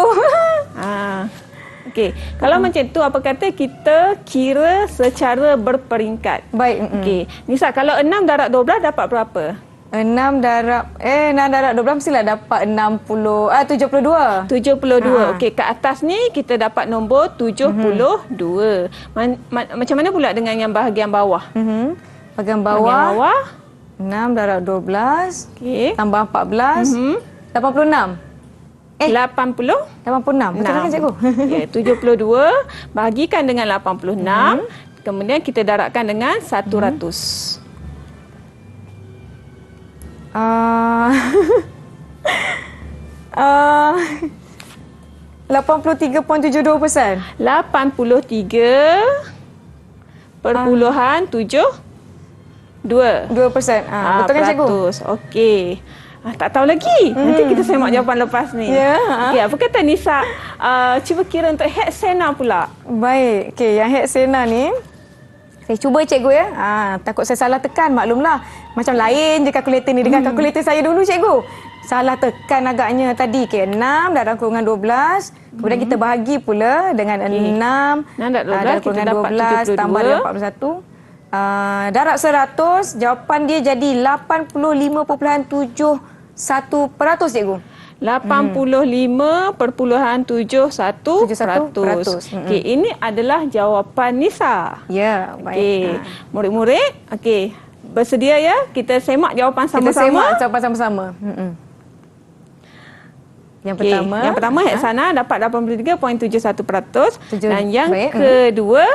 Okey, kalau macam tu apa kata kita kira secara berperingkat. Baik. Okey, Nisa kalau 6 darab 12 dapat berapa? 6 darab 12 mestilah dapat 72. 72. Okey, kat atas ni kita dapat nombor 72. Macam mana pula dengan yang bahagian bawah? Bahagian Bahagian bawah bawah 6 darab 12 okey. tambah 14 86. 86. 86. Betul kan cikgu? Ya, 72 bahagikan dengan 86. Kemudian kita darabkan dengan 100. 83.72%. 83.72. 2%. Betul kan cikgu? Okey. Tak tahu lagi. Nanti kita semak jawapan lepas ni. Ya. Okey, apa kata Nisa cuba kira untuk heksena pula. Baik. Okey, yang heksena ni saya cuba cikgu ya. Takut saya salah tekan, maklumlah. Macam lain je kalkulator ni dengan kalkulator saya dulu cikgu. Salah tekan agaknya tadi. Okey, 6 dalam kurungan 12. Kemudian kita bahagi pula dengan 6 dalam kurungan 12 tambah dengan 41. Darab 100, jawapan dia jadi 85.71% cikgu. 85.71%. Okey, ini adalah jawapan Nisa. Ya, baik. Okey, murid-murid, okey, bersedia ya? Kita semak jawapan Kita sama-sama. semak jawapan sama-sama. Yang Okey, pertama. yang pertama heksana dapat 83.71% dan yang baik. kedua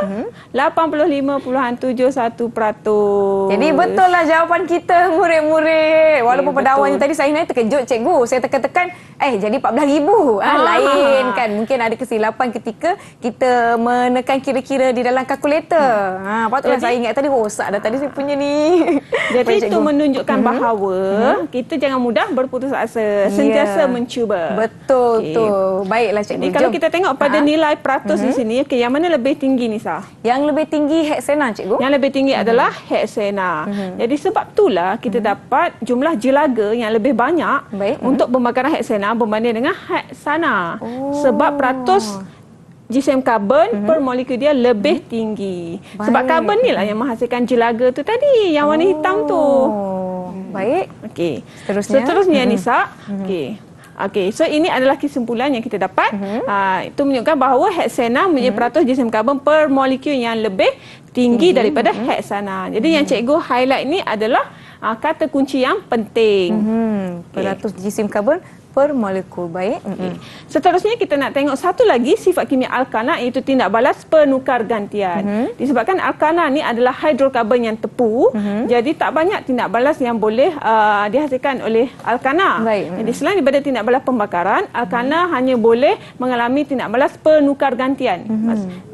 85.71%. Jadi betul lah jawapan kita murid-murid. Walaupun pada betul. awalnya tadi saya naik terkejut cikgu. Saya tekan-tekan jadi 14,000. Lain kan. Mungkin ada kesilapan ketika kita menekan kira-kira di dalam kalkulator. Patutlah saya ingat tadi rosak dah tadi saya punya ni. Jadi itu menunjukkan bahawa kita jangan mudah berputus asa, sentiasa mencuba. Betul tu. Baiklah cikgu. Jadi kalau kita tengok pada nilai peratus di sini, okey, yang mana lebih tinggi Nisa? Yang lebih tinggi heksana cikgu. Yang lebih tinggi adalah heksana. Jadi sebab itulah kita dapat jumlah jelaga yang lebih banyak untuk pembakaran heksana berbanding dengan heksana. Sebab peratus gisim karbon per molekul dia lebih tinggi. Sebab karbon ni lah yang menghasilkan jelaga tu tadi, yang warna hitam tu. Baik. Okey. Mhm. Seterusnya Nisa. Okey. Okey, so ini adalah kesimpulan yang kita dapat. Itu menunjukkan bahawa heksana mempunyai peratus gisim karbon per molekul yang lebih tinggi daripada heksana. Jadi yang cikgu highlight ni adalah kata kunci yang penting. Peratus gisim karbon per molekul. Baik. Seterusnya kita nak tengok satu lagi sifat kimia alkana, iaitu tindak balas penukar gantian. Disebabkan alkana ni adalah hidrokarbon yang tepu, jadi tak banyak tindak balas yang boleh dihasilkan oleh alkana. Baik. Jadi selain daripada tindak balas pembakaran, alkana hanya boleh mengalami tindak balas penukar gantian.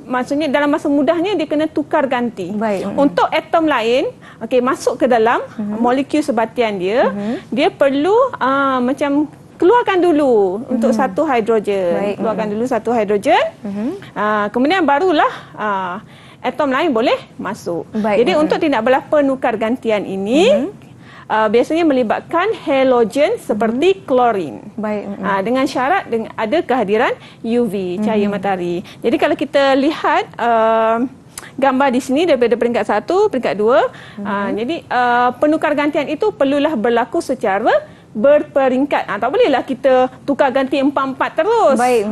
Maksudnya dalam masa mudahnya dia kena tukar ganti. Baik. Untuk atom lain, masuk ke dalam molekul sebatian dia, dia perlu macam keluarkan dulu untuk satu hidrogen. Baik. Keluarkan dulu satu hidrogen. Kemudian barulah atom lain boleh masuk. Baik. Jadi untuk tindak balas penukar gantian ini biasanya melibatkan halogen seperti klorin. Baik. Dengan syarat ada kehadiran UV, cahaya matahari. Jadi kalau kita lihat gambar di sini daripada peringkat 1, peringkat 2, jadi penukar gantian itu perlulah berlaku secara berperingkat. Tak bolehlah kita tukar ganti 4-4 terus. Baik.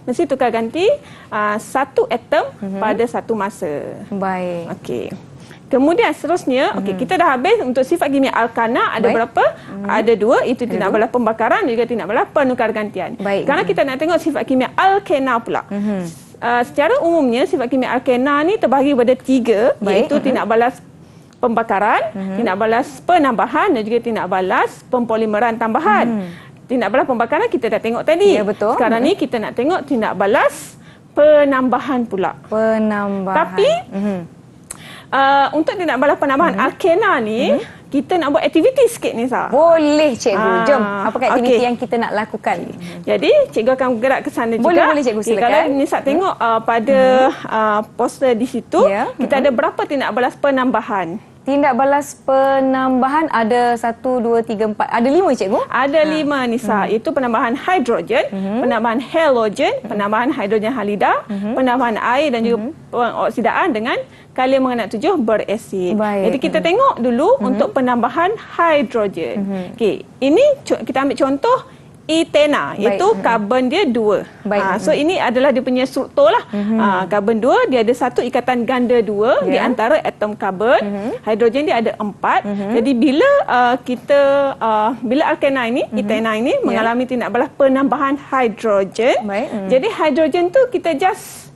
Mesti tukar ganti satu atom pada satu masa. Baik. Okey. Kemudian seterusnya, kita dah habis untuk sifat kimia alkana. Ada Baik. berapa? Ada 2, itu tindak balas pembakaran dan juga tindak balas penukar gantian. Baik. Sekarang kita nak tengok sifat kimia alkena pula. Secara umumnya sifat kimia alkena ni terbahagi pada 3, Baik. iaitu tindak balas pembakaran, tindak balas penambahan dan juga tindak balas pempolimeran tambahan. Tindak balas pembakaran kita dah tengok tadi. Ya, betul. Sekarang ni kita nak tengok tindak balas penambahan pula. Penambahan. Tapi untuk tindak balas penambahan alkena ni, kita nak buat aktiviti sikit ni, Sah. Boleh cikgu. Jom. Apakah aktiviti okey. yang kita nak lakukan? Jadi, cikgu akan bergerak ke sana juga. Boleh, cikgu, silakan. Kalau Nisa tengok pada poster di situ, Ya. kita ada berapa tindak balas penambahan? Tindak balas penambahan ada 1, 2, 3, 4. Ada 5 cikgu? Ada 5, Nisa. Itu penambahan hidrogen, penambahan halogen, penambahan hidrogen halida, penambahan air dan juga pengoksidaan dengan kalium manganat 7 berasid. Baik. Jadi kita tengok dulu untuk penambahan hidrogen. Okey, ini kita ambil contoh etena, Baik. iaitu karbon dia 2. Baik. So ini adalah dia punya struktur lah. Karbon 2 dia ada satu ikatan ganda 2 di Ya. antara atom karbon. Hidrogen dia ada 4. Jadi bila bila alkena ini, etena ini mengalami tindak balas penambahan hidrogen. Baik. Jadi hidrogen tu kita just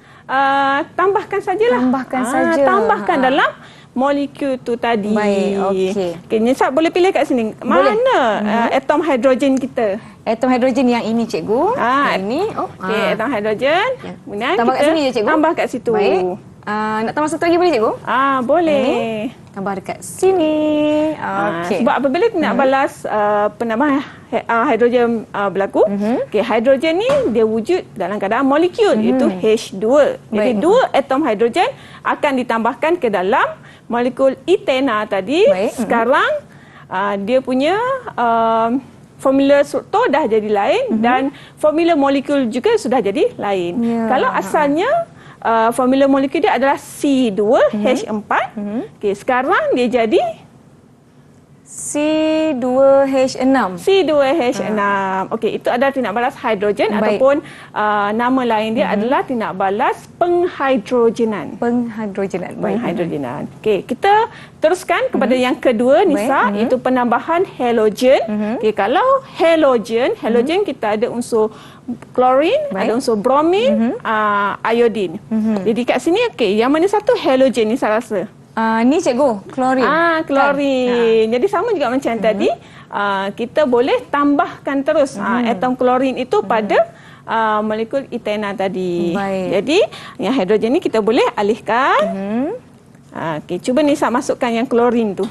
tambahkan sajalah. Tambahkan saja. Tambahkan dalam molekul tu tadi. Baik, okey. Okay, Nisa boleh pilih kat sini. Boleh. Mana atom hidrogen kita? Atom hidrogen yang ini cikgu. Yang ini. Okey, atom hidrogen. Kemudian Tambah kat kita sini je, cikgu. tambah kat situ. Baik. Nak tambah satu lagi boleh cikgu? Boleh. Tambah dekat sini. Okey. Sebab apabila tindak balas penambahan hidrogen berlaku, hidrogen ni dia wujud dalam keadaan molekul, iaitu H2. Jadi Baik. 2 atom hidrogen akan ditambahkan ke dalam molekul etena tadi. Baik. Sekarang dia punya formula struktur dah jadi lain dan formula molekul juga sudah jadi lain. Ya. Kalau asalnya formula molekul dia adalah C2H4. Okey, sekarang dia jadi C2H6. C2H6. Okey, itu adalah tindak balas hidrogen. Baik. Ataupun nama lain dia adalah tindak balas penghidrogenan. Penghidrogenan. Baik. Penghidrogenan. Okey, kita teruskan kepada yang kedua, Nisa, iaitu penambahan halogen. Okey, kalau halogen kita ada unsur klorin, Baik. ada unsur bromin, iodin. Jadi kat sini okey, yang mana satu halogen ni saya rasa? Ni cikgu, klorin. Klorin. Jadi sama juga macam tadi, kita boleh tambahkan terus atom klorin itu pada molekul etena tadi. Baik. Jadi yang hidrogen ni kita boleh alihkan. Okey, cuba Nisa masukkan yang klorin tu.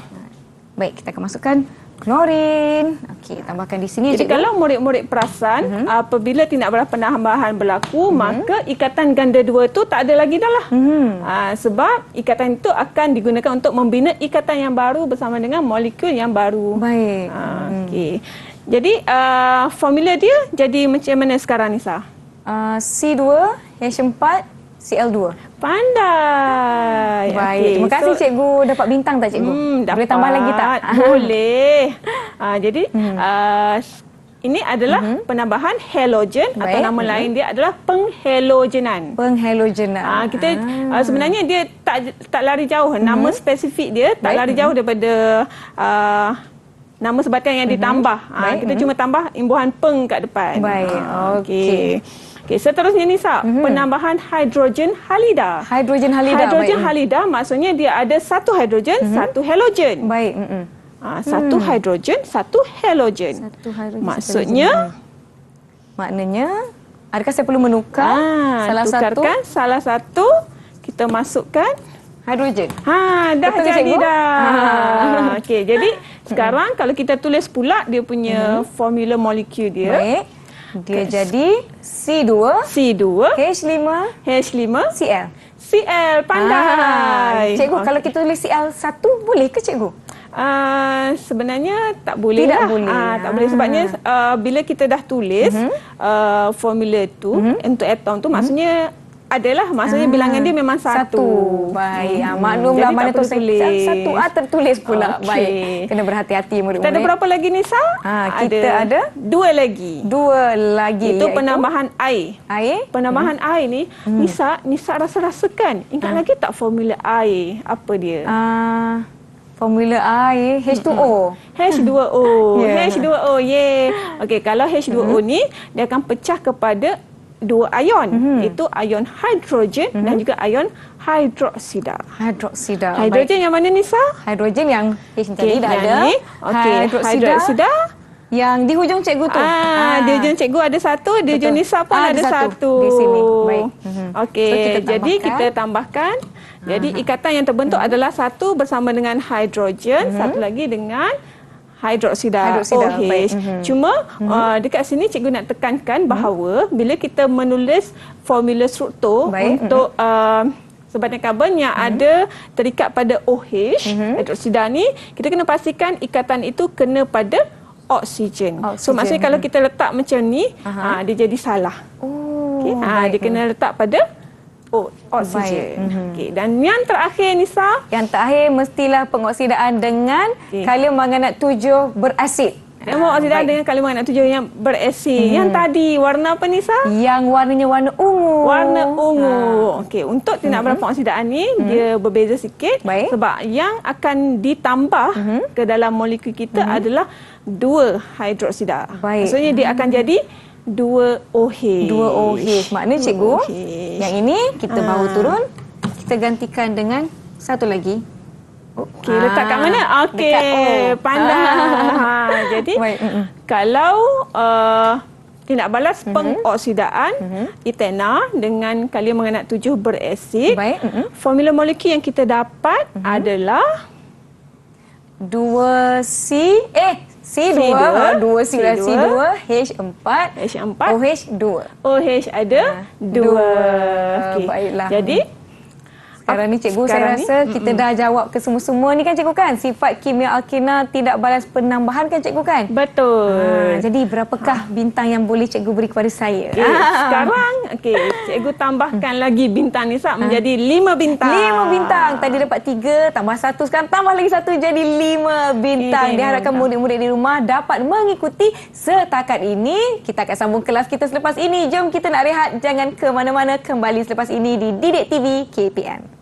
Baik, kita akan masukkan klorin. Okey, tambahkan di sini Jadi cikgu. kalau murid-murid perasan, apabila tindak balas penambahan berlaku, maka ikatan ganda 2 tu tak ada lagi dah lah. Sebab ikatan itu akan digunakan untuk membina ikatan yang baru bersama dengan molekul yang baru. Baik. Okey. Jadi formula dia jadi macam mana sekarang, Nisa? C2H4 Cl2. Pandai. Baik. Okey, Terima kasih cikgu. Dapat bintang tak cikgu? Boleh tambah lagi tak? Boleh. Jadi ini adalah penambahan halogen. Atau Baik. nama lain dia adalah penghalogenan. Penghalogenan. Kita sebenarnya dia tak lari jauh. Nama spesifik dia tak lari jauh daripada nama sebatian yang ditambah. Kita cuma tambah imbuhan peng kat depan. Baik. Okey. Okey, seterusnya Nisa, penambahan hidrogen halida. Hidrogen halida. Hidrogen halida maksudnya dia ada satu hidrogen, satu halogen. Baik. Satu hidrogen, satu halogen. Satu hidrogen. Maknanya, adakah saya perlu menukar tukarkan salah satu, kita masukkan hidrogen. dah Betul ke, jadi cikgu? dah. Okey, jadi sekarang kalau kita tulis pula dia punya formula molekul dia. Baik. Dia jadi C2 C2 H5 H5 Cl. Cl, pandai. Cikgu, kalau kita tulis Cl1 boleh ke cikgu? Sebenarnya tak boleh Tidak lah. boleh. Tak boleh sebabnya bila kita dah tulis formula tu untuk atom tu maksudnya maksudnya bilangan dia memang satu. Baik. Maklumlah Jadi mana tak perlu tulis tulis. satu tertulis pula. Okey. Baik. Kena berhati-hati murid-murid. Kita ada berapa lagi Nisa? Kita ada dua lagi. dua lagi. Itu penambahan air. Air. Penambahan air ni, Nisa rasa-rasakan. Ingat lagi tak formula air? Apa dia? Formula air H2O. H2O. Yeah. H2O. Okey, kalau H2O ni dia akan pecah kepada dua ion. Itu ion hidrogen dan juga ion hidroksida. Hidroksida. Hidrogen yang mana Nisa? Hidrogen yang H tadi dah yang ada. ni. Okey, hidroksida. Yang di hujung cikgu tu. Di hujung cikgu ada satu, di hujung Nisa pun ada satu. Di sini. Baik. Okey, So, jadi kita tambahkan. Jadi ikatan yang terbentuk adalah satu bersama dengan hidrogen, satu lagi dengan hidroksida OH. Baik. Cuma dekat sini cikgu nak tekankan bahawa bila kita menulis formula struktur untuk sebatian karbon yang ada terikat pada OH, hidroksida ni, kita kena pastikan ikatan itu kena pada oksigen. So maksudnya kalau kita letak macam ni, dia jadi salah. Dia kena letak pada oksigen. Dan yang terakhir Nisa, yang terakhir mestilah pengoksidaan dengan kalium manganat 7 berasid. Pengoksidaan dengan kalium manganat 7 yang berasid. Yang tadi warna apa Nisa? Yang warnanya warna ungu. Warna ungu. Okey, untuk tindak balas pengoksidaan ni dia berbeza sikit. Sebab yang akan ditambah ke dalam molekul kita adalah 2 hidroksida. Maksudnya dia akan jadi 2 OH. 2 OH. Maknanya cikgu, yang ini kita bawa turun, kita gantikan dengan satu lagi. Okey, letak kat mana? Okey, pandai. Jadi, kalau tindak balas pengoksidaan etena dengan kalium manganat 7 berasid, formula molekul yang kita dapat adalah 2C C2 H4 OH2. OH ada 2. Baiklah. Jadi sekarang ni cikgu, saya rasa kita dah jawab ke semua-semua ni kan cikgu kan? Sifat kimia alkena tidak balas penambahan kan cikgu kan? Betul. Jadi berapakah bintang yang boleh cikgu beri kepada saya? Sekarang cikgu tambahkan lagi bintang Nisa menjadi 5 bintang. 5 bintang. Tadi dapat 3 tambah 1, sekarang tambah lagi 1 jadi 5 bintang. Diharapkan murid-murid di rumah dapat mengikuti setakat ini. Kita akan sambung kelas kita selepas ini. Jom kita nak rehat, jangan ke mana-mana, kembali selepas ini di Didik TV KPM.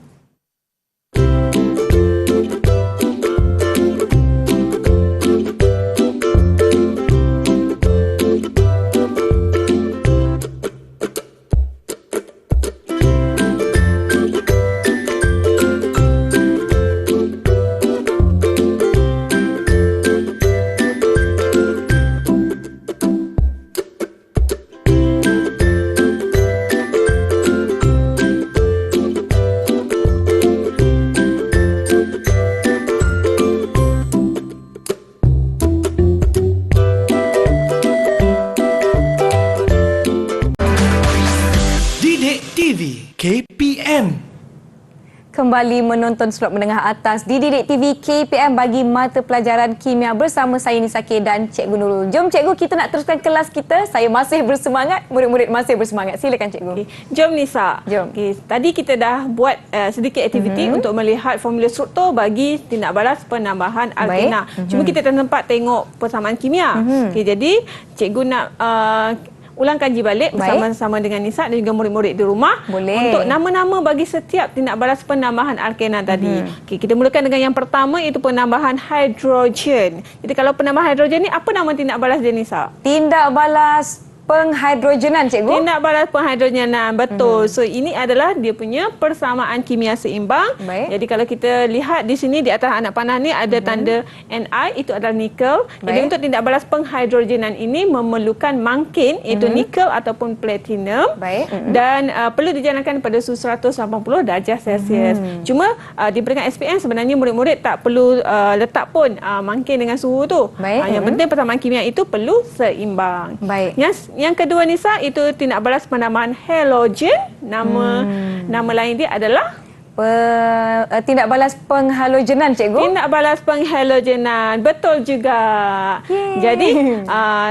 KPM. Kembali menonton slot menengah atas di Didik TV KPM bagi mata pelajaran kimia bersama saya Nisa K dan Cikgu Nurul. Jom cikgu, kita nak teruskan kelas kita. Saya masih bersemangat, murid-murid masih bersemangat. Silakan cikgu. Jom Nisa. Jom. Tadi kita dah buat sedikit aktiviti untuk melihat formula struktur bagi tindak balas penambahan alkena. Cuma kita tak sempat tengok persamaan kimia. Jadi cikgu nak ulang kaji balik bersama-sama dengan Nisa dan juga murid-murid di rumah. Boleh. Untuk nama-nama bagi setiap tindak balas penambahan alkena tadi. Okey, kita mulakan dengan yang pertama, iaitu penambahan hidrogen. Jadi kalau penambahan hidrogen ni, apa nama tindak balas dia, Nisa? Tindak balas penghidrogenan, cikgu. Tindak balas penghidrogenan, betul. So ini adalah dia punya persamaan kimia seimbang. Baik. Jadi kalau kita lihat di sini di atas anak panah ni ada tanda Ni, itu adalah nikel. Jadi Baik. untuk tindak balas penghidrogenan ini memerlukan mangkin, iaitu nikel ataupun platinum. Baik. Dan perlu dijalankan pada suhu 180 darjah Celsius. Cuma diberikan SPM sebenarnya murid-murid tak perlu letak pun mangkin dengan suhu tu. Baik. Yang penting persamaan kimia itu perlu seimbang. Baik. Yang kedua, Nisa, itu tindak balas penambahan halogen. Nama lain dia adalah Tindak balas penghalogenan, cikgu. tindak balas penghalogenan. Betul juga. Yeay. Jadi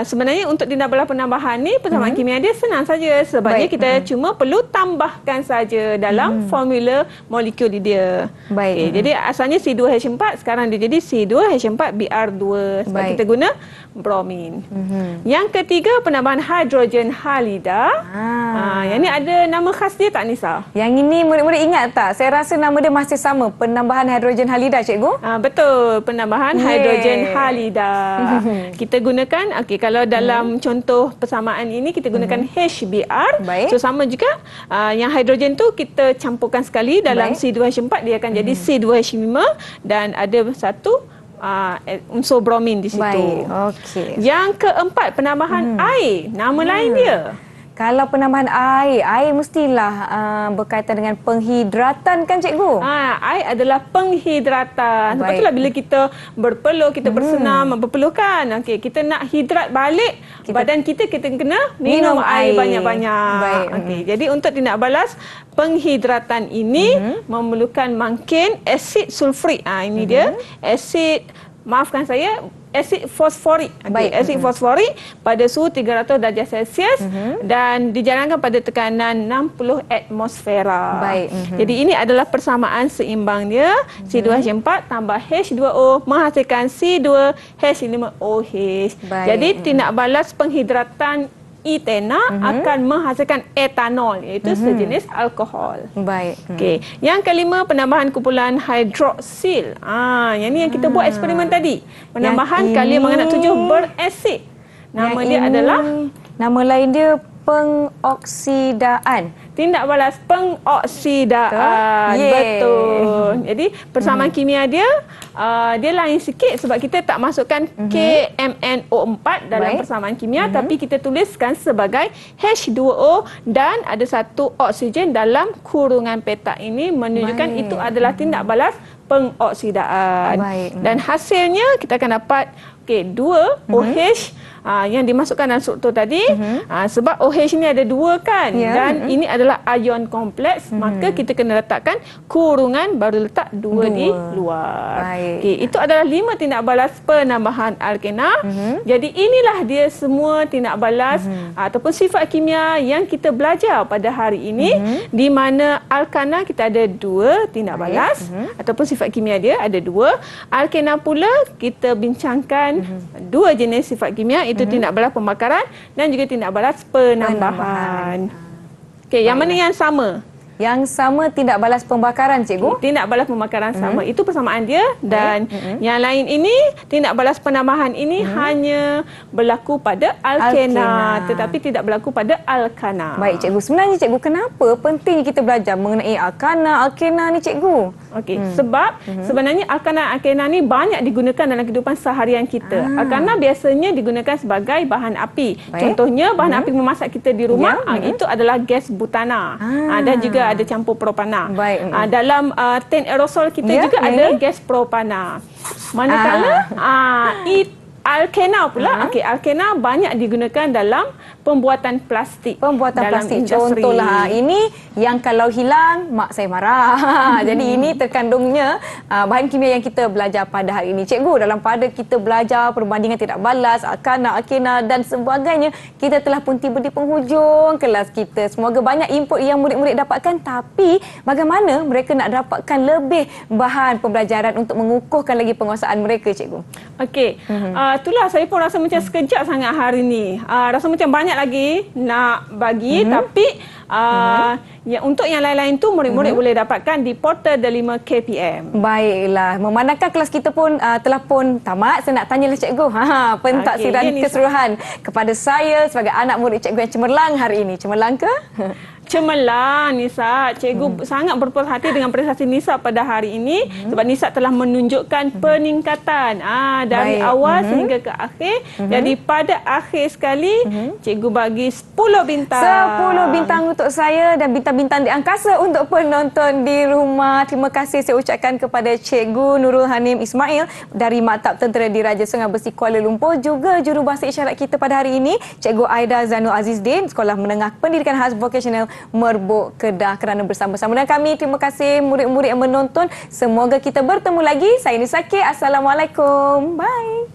sebenarnya untuk tindak balas penambahan ni persamaan kimia dia senang saja. Sebabnya Baik. kita cuma perlu tambahkan saja dalam formula molekul dia. Baik. Okay, jadi asalnya C2H4, sekarang dia jadi C2H4Br2 sebab Baik. kita guna bromin. Yang ketiga, penambahan hidrogen halida. Yang ni ada nama khas dia tak, Nisa? Yang ini murid-murid ingat tak? Saya rasa nama dia masih sama, penambahan hidrogen halida, cikgu. Betul, penambahan Yeay. hidrogen halida. Kita gunakan, kalau dalam contoh persamaan ini kita gunakan HBr. Baik. So sama juga yang hidrogen tu kita campurkan sekali dalam Baik. C2H4, dia akan jadi C2H5 dan ada satu unsur bromin di situ. Baik, okey. Yang keempat, penambahan air. Nama lain dia. Kalau penambahan air mestilah berkaitan dengan penghidratan, kan, cikgu? Air adalah penghidratan. Sebab Baik. itulah bila kita berpeluh, kita bersenam, berpeluhkan. Okey, kita nak hidrat balik badan kita kena minum air banyak-banyak. Baik. Okey, jadi untuk tindak balas penghidratan ini memerlukan mangkin asid sulfurik. Ini dia, asid, maafkan saya, asid fosforik. Baik. Asid fosforik pada suhu 300 darjah Celsius dan dijalankan pada tekanan 60 atmosfera. Baik. Jadi ini adalah persamaan seimbang dia. C2H4 tambah H2O menghasilkan C2H5OH. Baik. Jadi tindak balas penghidratan etana akan menghasilkan etanol, iaitu sejenis alkohol. Baik. Okey, yang kelima, penambahan kumpulan hidroksil. Yang ni yang kita buat eksperimen tadi. Penambahan Yang kalium ini- manganat 7 berasid. Nama Yang dia ini, adalah nama lain dia pengoksidaan. tindak balas pengoksidaan. Yeay. Betul. Jadi persamaan kimia dia dia lain sikit sebab kita tak masukkan KMNO4 dalam Baik. persamaan kimia, tapi kita tuliskan sebagai H2O dan ada satu oksigen dalam kurungan petak ini menunjukkan Baik. itu adalah tindak balas pengoksidaan. Baik. Dan hasilnya kita akan dapat 2 OH yang dimasukkan dalam struktur tadi. Sebab OH ni ada 2 kan, Ya. dan ini adalah ion kompleks, maka kita kena letakkan kurungan baru letak 2 di luar. Baik. Okey, itu adalah 5 tindak balas penambahan alkena. Jadi inilah dia semua tindak balas ataupun sifat kimia yang kita belajar pada hari ini, di mana alkana kita ada 2 tindak balas ataupun sifat kimia dia ada 2. Alkena pula kita bincangkan 2 jenis sifat kimia, itu tindak balas pembakaran dan juga tindak balas penambahan. Okey, yang mana yang sama? Yang sama tindak balas pembakaran, cikgu. Tindak balas pembakaran sama. Itu persamaan dia. Dan yang lain ini, tindak balas penambahan ini hanya berlaku pada alkena, tetapi tidak berlaku pada alkana. Baik, cikgu. Sebenarnya, cikgu, kenapa pentingnya kita belajar mengenai alkana ni, cikgu? Okey, sebab sebenarnya alkana ni banyak digunakan dalam kehidupan seharian kita. Alkana biasanya digunakan sebagai bahan api. Baik. Contohnya bahan api memasak kita di rumah, Ya, itu adalah gas butana. Dan juga ada campur propana. Baik. Dalam tin aerosol kita Ya, juga yang ada ini? gas propana. Manakala alkena pula, alkena banyak digunakan dalam pembuatan plastik. Pembuatan dalam plastik. industri. Contohlah, ini yang kalau hilang, mak saya marah. Jadi ini terkandungnya bahan kimia yang kita belajar pada hari ini. Cikgu, dalam pada kita belajar perbandingan tindak balas, alkena dan sebagainya, kita telah pun tiba di penghujung kelas kita. Semoga banyak input yang murid-murid dapatkan, tapi bagaimana mereka nak dapatkan lebih bahan pembelajaran untuk mengukuhkan lagi penguasaan mereka, cikgu? Okey, Itulah saya pun rasa macam sekejap sangat hari ni. Rasa macam banyak lagi nak bagi, tapi untuk yang lain-lain tu murid-murid boleh dapatkan di portal Delima KPM. Baiklah, memandangkan kelas kita pun telah pun tamat, saya nak tanyalah cikgu, pentaksiran Okey, keseluruhan kepada saya sebagai anak murid cikgu yang cemerlang hari ini. Cemerlang ke? Cemerlang, Nisa. Cikgu sangat berpuas hati dengan prestasi Nisa pada hari ini sebab Nisa telah menunjukkan peningkatan dari awal sehingga ke akhir. Jadi pada akhir sekali, cikgu bagi 10 bintang. 10 bintang untuk saya dan bintang-bintang di angkasa untuk penonton di rumah. Terima kasih saya ucapkan kepada Cikgu Nurul Hanim Ismail dari Maktab Tentera Diraja Sungai Besi Kuala Lumpur, juga jurubahasa isyarat kita pada hari ini, Cikgu Aida Zanul Azizdin, Sekolah Menengah Pendidikan Khas Vocational Merbuk Kedah, kerana bersama-sama dengan kami. Terima kasih murid-murid yang menonton. Semoga kita bertemu lagi. Saya Nisaki. Assalamualaikum. Bye.